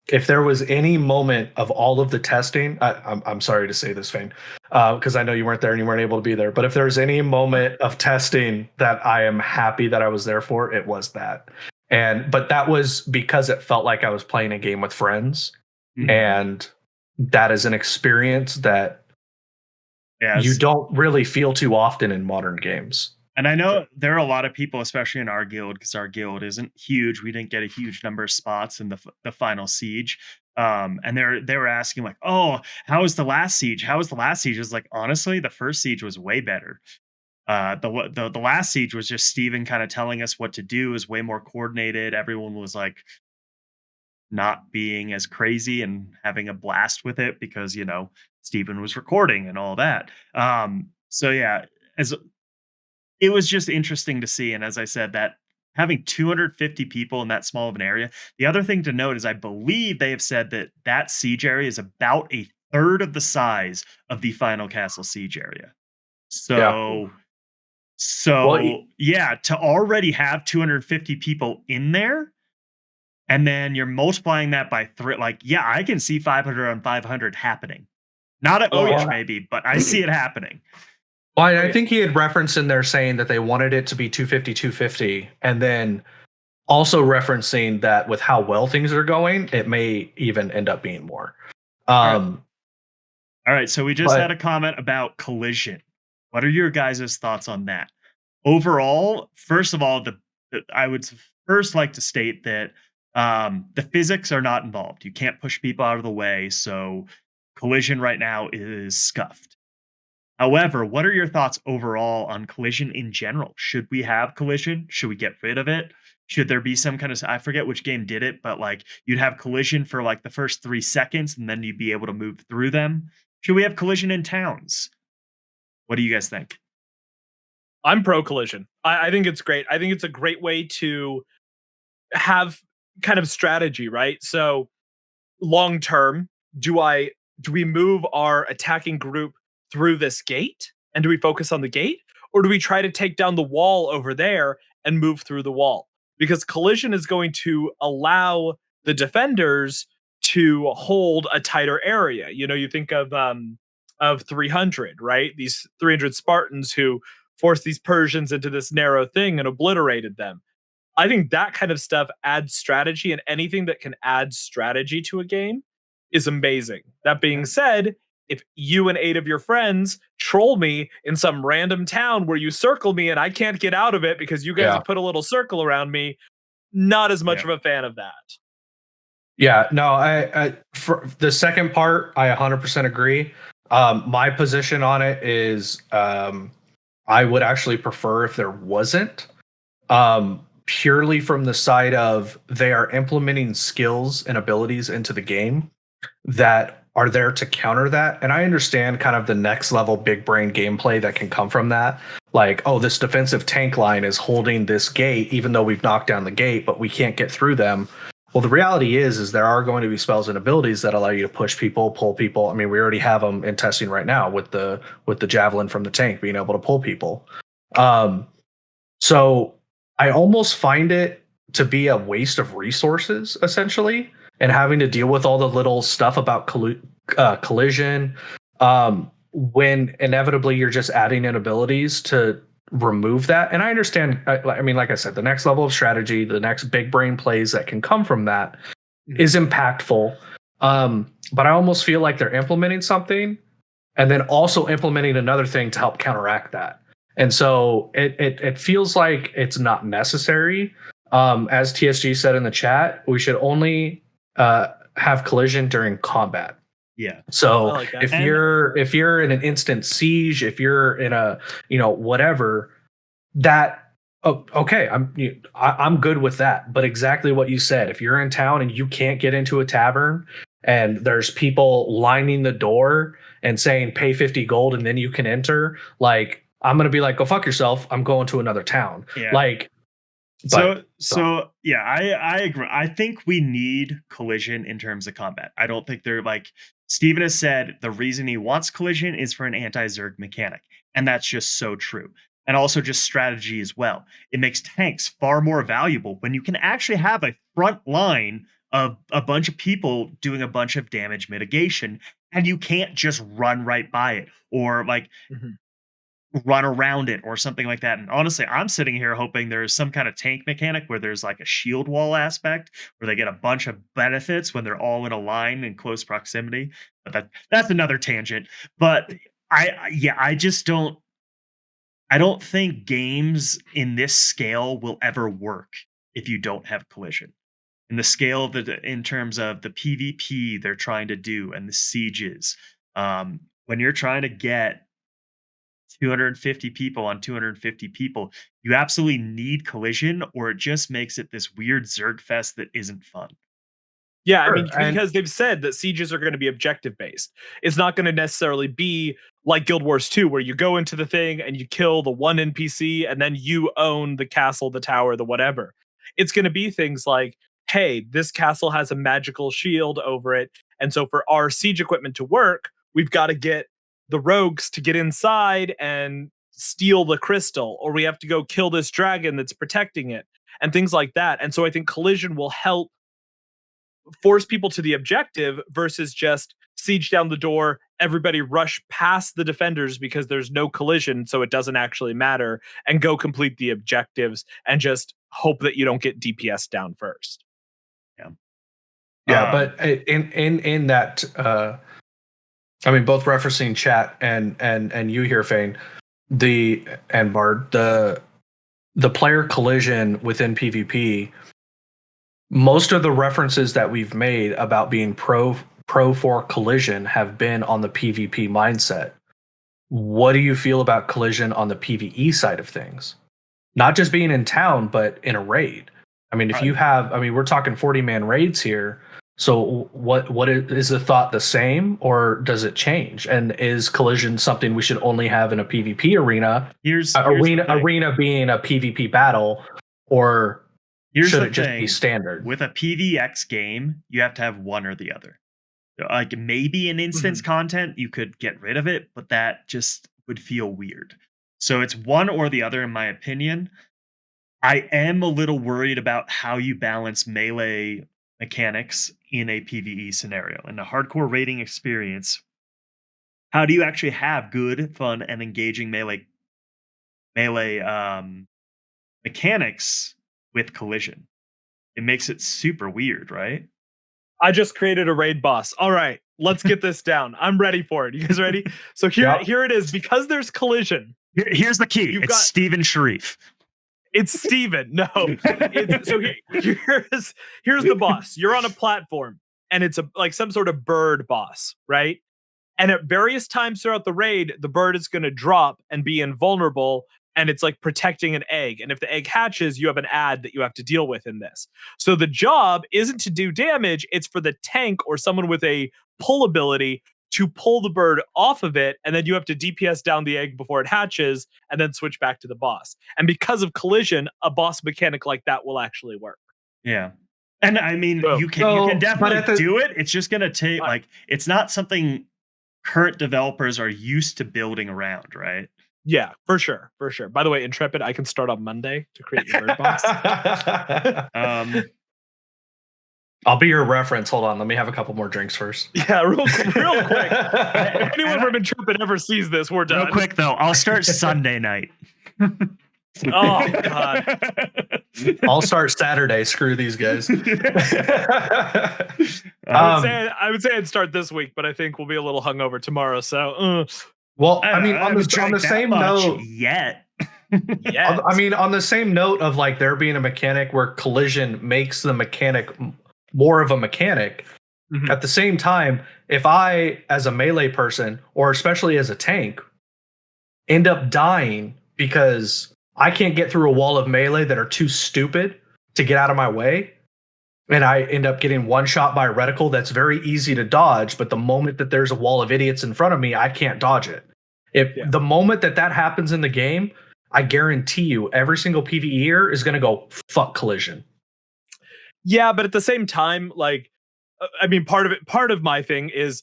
If there was any moment of all of the testing, I'm sorry to say this, Fane, because I know you weren't there and you weren't able to be there. But if there's any moment of testing that I am happy that I was there for, it was that. But that was because it felt like I was playing a game with friends, and that is an experience that you don't really feel too often in modern games. And I know there are a lot of people, especially in our guild, because our guild isn't huge. We didn't get a huge number of spots in the final siege. And they were asking like, "Oh, how was the last siege? How was the last siege?" It's like, honestly, the first siege was way better. The last siege was just Steven kind of telling us what to do. It was way more coordinated. Everyone was like not being as crazy and having a blast with it because, you know, Steven was recording and all that. So yeah, it was just interesting to see. And as I said, that having 250 people in that small of an area. The other thing to note is I believe they have said that siege area is about a third of the size of the final castle siege area. So to already have 250 people in there, and then you're multiplying that by 3, like, yeah, I can see 500 on 500 happening. Not at launch, maybe, but I see it happening. Well, I think he had referenced in there saying that they wanted it to be 250, and then also referencing that with how well things are going, it may even end up being more. All right, so we just had a comment about collision. What are your guys' thoughts on that? Overall, first of all, I would first like to state that the physics are not involved. You can't push people out of the way, so collision right now is scuffed. However, what are your thoughts overall on collision in general? Should we have collision? Should we get rid of it? Should there be some kind of, I forget which game did it, but like you'd have collision for like the first 3 seconds and then you'd be able to move through them. Should we have collision in towns? What do you guys think? I'm pro collision. I think it's great. I think it's a great way to have kind of strategy, right? So long term, do we move our attacking group through this gate, and do we focus on the gate, or do we try to take down the wall over there and move through the wall? Because collision is going to allow the defenders to hold a tighter area. You know, you think of 300, right? These 300 Spartans who forced these Persians into this narrow thing and obliterated them. I think that kind of stuff adds strategy, and anything that can add strategy to a game is amazing. That being said, if you and 8 of your friends troll me in some random town where you circle me and I can't get out of it because you guys have put a little circle around me, not as much of a fan of that. Yeah, no, I for the second part, I 100% agree. My position on it is I would actually prefer if there wasn't, purely from the side of they are implementing skills and abilities into the game that are there to counter that. And I understand kind of the next level big brain gameplay that can come from that. Like, oh, this defensive tank line is holding this gate, even though we've knocked down the gate, but we can't get through them. Well, the reality is there are going to be spells and abilities that allow you to push people, pull people. I mean, we already have them in testing right now with the javelin from the tank being able to pull people. So I almost find it to be a waste of resources, essentially, and having to deal with all the little stuff about collision, when inevitably you're just adding in abilities to remove that. And I understand, I mean, like I said, the next level of strategy, the next big brain plays that can come from that is impactful. But I almost feel like they're implementing something and then also implementing another thing to help counteract that. And so it feels like it's not necessary. As TSG said in the chat, we should only have collision during combat. Yeah. So I like that. if you're in an instant siege, if you're in a whatever, that okay, I'm good with that. But exactly what you said, if you're in town and you can't get into a tavern and there's people lining the door and saying pay 50 gold and then you can enter, like I'm gonna be like, go fuck yourself. I'm going to another town. Yeah. Like So yeah, I agree. I think we need collision in terms of combat. I don't think they're like Steven has said the reason he wants collision is for an anti-Zerg mechanic. And that's just so true. And also just strategy as well. It makes tanks far more valuable when you can actually have a front line of a bunch of people doing a bunch of damage mitigation, and you can't just run right by it or like run around it or something like that. And honestly, I'm sitting here hoping there's some kind of tank mechanic where there's like a shield wall aspect where they get a bunch of benefits when they're all in a line in close proximity. But that's another tangent. But I just don't think games in this scale will ever work if you don't have collision. In the scale of in terms of the PvP they're trying to do and the sieges, when you're trying to get 250 people on 250 people, you absolutely need collision, or it just makes it this weird Zerg fest that isn't fun. Yeah, Sure, I mean, because they've said that sieges are going to be objective based. It's not going to necessarily be like Guild Wars 2, where you go into the thing and you kill the one NPC and then you own the castle, the tower, the whatever. It's going to be things like, hey, this castle has a magical shield over it. And so for our siege equipment to work, we've got to get the rogues to get inside and steal the crystal, or we have to go kill this dragon that's protecting it, and things like that. And so I think collision will help force people to the objective versus just siege down the door, everybody rush past the defenders because there's no collision, so it doesn't actually matter, and go complete the objectives and just hope that you don't get DPS down first. Yeah, but in that, I mean, both referencing chat and you here, Fane, and Bard, the player collision within PvP. Most of the references that we've made about being pro for collision have been on the PvP mindset. What do you feel about collision on the PvE side of things? Not just being in town, but in a raid. I mean, if you have, I mean, we're talking 40-man raids here. So what is the thought the same, or does it change? And is collision something we should only have in a PvP arena? Arena being a PvP battle, or should it just be standard? With a PvX game, you have to have one or the other. Like maybe in instance content, you could get rid of it, but that just would feel weird. So it's one or the other, in my opinion. I am a little worried about how you balance melee mechanics in a PvE scenario. In a hardcore raiding experience, how do you actually have good, fun, and engaging melee mechanics with collision? It makes it super weird, right? I just created a raid boss. All right, let's get this down. I'm ready for it. You guys ready? So here it is. Because there's collision. Here's the key. It's Steven Sharif. It's Steven. No. Here's the boss. You're on a platform, and it's like some sort of bird boss, right? And at various times throughout the raid, the bird is going to drop and be invulnerable and it's like protecting an egg. And if the egg hatches, you have an ad that you have to deal with in this. So the job isn't to do damage, it's for the tank or someone with a pull ability to pull the bird off of it, and then you have to DPS down the egg before it hatches, and then switch back to the boss. And because of collision, a boss mechanic like that will actually work. Yeah. And I mean, Boom. you can But definitely at the- do it. It's just gonna take Right. it's not something current developers are used to building around, right? Yeah, for sure. By the way, Intrepid, I can start on Monday to create your bird box. I'll be your reference. Hold on, let me have a couple more drinks first. Yeah, real quick. If anyone from Intrepid ever sees this, we're done. Real quick though, I'll start Sunday night. Oh god. I'll start Saturday. Screw these guys. I would say I'd start this week, but I think we'll be a little hungover tomorrow. So, Well, I mean, I on haven't the drank that same much note, yet. yeah. I mean, on the same note of like there being a mechanic where collision makes the mechanic more of a mechanic. Mhm. At the same time, if I, as a melee person, or especially as a tank, end up dying because I can't get through a wall of melee that are too stupid to get out of my way, and I end up getting one shot by a reticle that's very easy to dodge, but the moment that there's a wall of idiots in front of me, I can't dodge it. The moment that happens in the game, I guarantee you every single PvEer is going to go, fuck collision. Yeah, but at the same time, like, I mean, part of my thing is,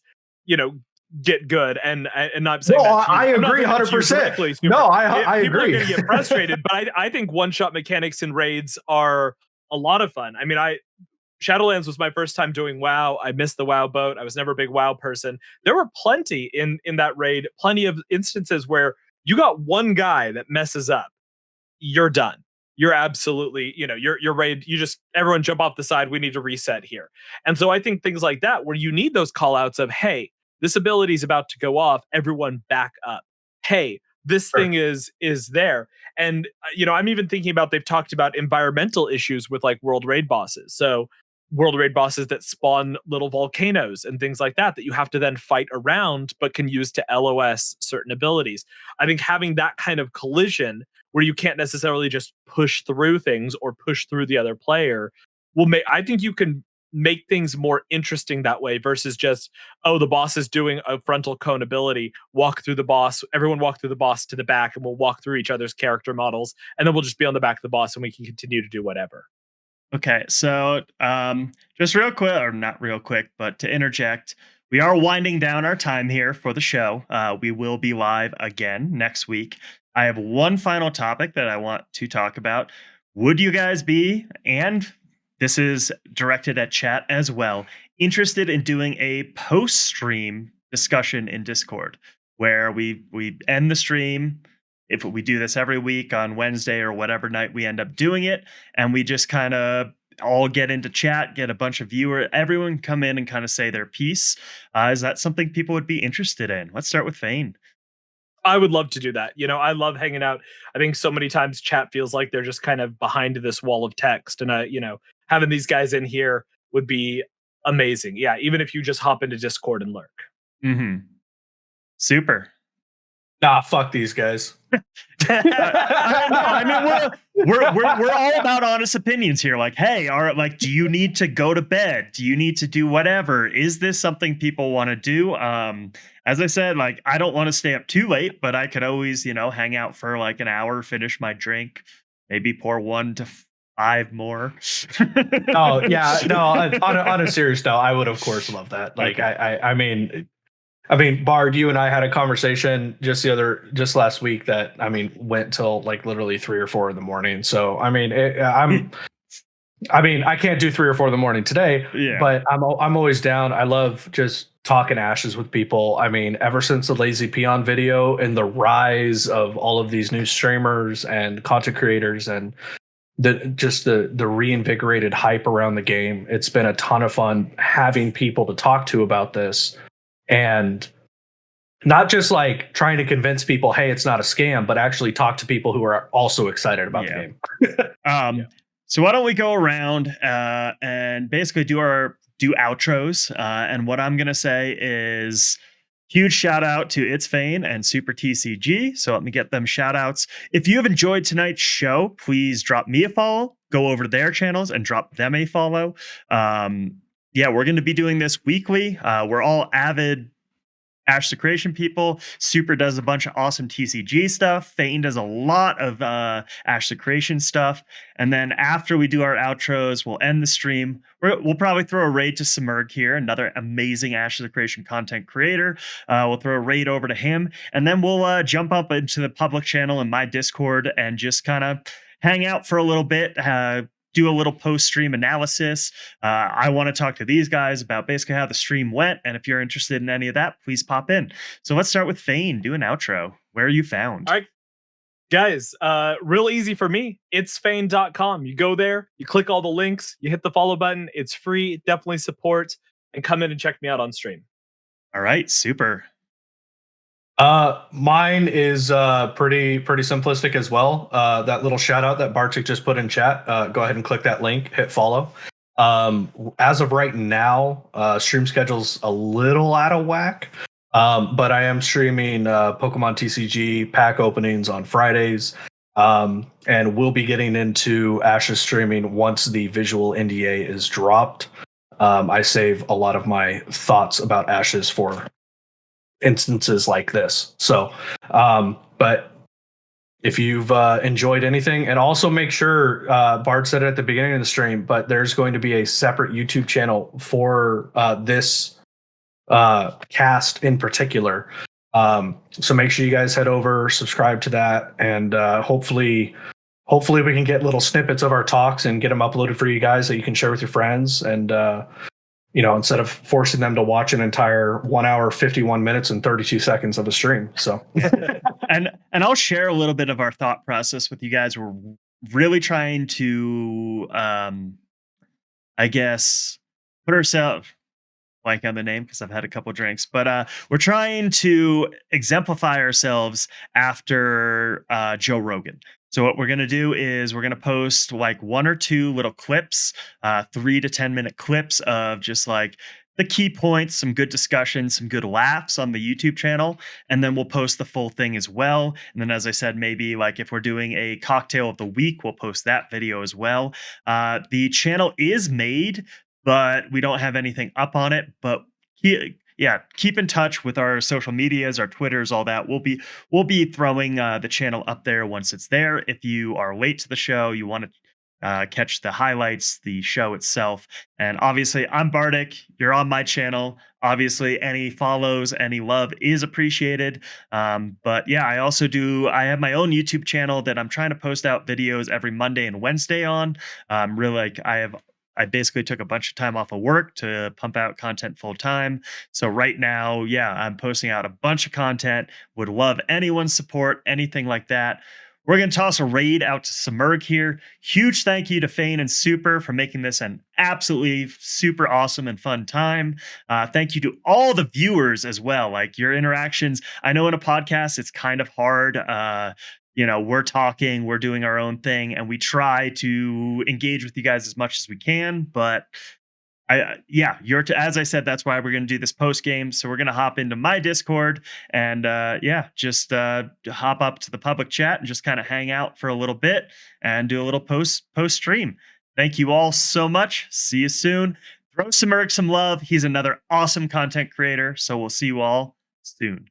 get good, and not saying. No, that to you. I I'm not agree saying that to you 100%. directly, Super. No, I People agree. are going to get frustrated, but I think one-shot mechanics in raids are a lot of fun. I mean, Shadowlands was my first time doing WoW. I missed the WoW boat. I was never a big WoW person. There were plenty in that raid, plenty of instances where you got one guy that messes up, you're done. You're absolutely, you're raid. You just, everyone jump off the side. We need to reset here. And so I think things like that, where you need those call outs of, hey, this ability is about to go off. Everyone back up. Hey, this thing is there. And, I'm even thinking about, they've talked about environmental issues with like world raid bosses. So world raid bosses that spawn little volcanoes and things like that you have to then fight around, but can use to LOS certain abilities. I think having that kind of collision where you can't necessarily just push through things or push through the other player I think you can make things more interesting that way versus just, the boss is doing a frontal cone ability, walk through the boss, everyone walk through the boss to the back, and we'll walk through each other's character models, and then we'll just be on the back of the boss and we can continue to do whatever. Okay, so just real quick, or not real quick, but to interject, we are winding down our time here for the show. We will be live again next week. I have one final topic that I want to talk about. Would you guys be, and this is directed at chat as well, interested in doing a post-stream discussion in Discord where we end the stream? If we do this every week on Wednesday or whatever night we end up doing it, and we just kind of all get into chat, get a bunch of everyone come in and kind of say their piece. Is that something people would be interested in? Let's start with Thane. I would love to do that. I love hanging out. I think so many times chat feels like they're just kind of behind this wall of text, and having these guys in here would be amazing. Yeah, even if you just hop into Discord and lurk. Mm-hmm. Super. Nah, fuck these guys. I mean, we're all about honest opinions here. Like, hey, do you need to go to bed? Do you need to do whatever? Is this something people want to do? As I said, like, I don't want to stay up too late, but I could always, hang out for like an hour, finish my drink, maybe pour 1 to 5 more. Oh yeah, no. On a serious note, I would of course love that. Like, Okay. I mean, Bard, you and I had a conversation just last week that went till like literally 3 or 4 in the morning. So I can't do 3 or 4 in the morning today, but I'm always down. I love just talking ashes with people. I mean, ever since the Lazy Peon video and the rise of all of these new streamers and content creators and the reinvigorated hype around the game, it's been a ton of fun having people to talk to about this. And not just like trying to convince people, hey, it's not a scam, but actually talk to people who are also excited about the game. So why don't we go around and basically do outros? And what I'm going to say is Huge shout out to It's Fane and Super TCG. So let me get them shout outs. If you have enjoyed tonight's show, please drop me a follow, go over to their channels and drop them a follow. Yeah, we're going to be doing this weekly. We're all avid Ash Secretion people. Super does a bunch of awesome TCG stuff. Fane does a lot of Ash Secretion stuff. And then after we do our outros, we'll end the stream. We'll probably throw a raid to Simurg here, another amazing Ash Secretion content creator. We'll throw a raid over to him. And then we'll jump up into the public channel in my Discord and just kind of hang out for a little bit, do a little post-stream analysis. I want to talk to these guys about basically how the stream went. And if you're interested in any of that, please pop in. So let's start with Fane. Do an outro. Where are you found? All right. Guys, real easy for me. It's fane.com. You go there, you click all the links, you hit the follow button. It's free. Definitely support and come in and check me out on stream. All right. Super. Mine is pretty simplistic as well. That little shout out that Bartik just put in chat. Go ahead and click that link, hit follow. As of right now, stream schedule's a little out of whack. But I am streaming Pokemon TCG pack openings on Fridays. And we'll be getting into Ash's streaming once the visual NDA is dropped. I save a lot of my thoughts about Ash's for instances like this. So, but if you've enjoyed anything, and also make sure, Bart said it at the beginning of the stream, but there's going to be a separate YouTube channel for this cast in particular. So make sure you guys head over, subscribe to that, and hopefully we can get little snippets of our talks and get them uploaded for you guys that you can share with your friends. And instead of forcing them to watch an entire 1 hour, 51 minutes and 32 seconds of a stream. So, and I'll share a little bit of our thought process with you guys. We're really trying to, I guess, put ourselves, blank on the name because I've had a couple drinks, but we're trying to exemplify ourselves after Joe Rogan. So what we're going to do is we're going to post like 1 or 2 little clips, 3 to 10 minute clips of just like the key points, some good discussion, some good laughs on the YouTube channel. And then we'll post the full thing as well. And then, as I said, maybe like if we're doing a cocktail of the week, we'll post that video as well. The channel is made, but we don't have anything up on it. But keep in touch with our social medias, our Twitters, all that. We'll be throwing the channel up there once it's there. If you are late to the show, you want to catch the highlights, the show itself. And obviously, I'm Bartik. You're on my channel. Obviously, any follows, any love is appreciated. But yeah, I have my own YouTube channel that I'm trying to post out videos every Monday and Wednesday on. I basically took a bunch of time off of work to pump out content full time. So right now, yeah, I'm posting out a bunch of content. Would love anyone's support, anything like that. We're going to toss a raid out to Simurg here. Huge thank you to Fane and Super for making this an absolutely super awesome and fun time. Thank you to all the viewers as well. Like your interactions. I know in a podcast, it's kind of hard. We're talking, we're doing our own thing, and we try to engage with you guys as much as we can. But as I said, that's why we're going to do this post game. So we're going to hop into my Discord and just hop up to the public chat and just kind of hang out for a little bit and do a little post stream. Thank you all so much. See you soon. Throw Simurg some love. He's another awesome content creator. So we'll see you all soon.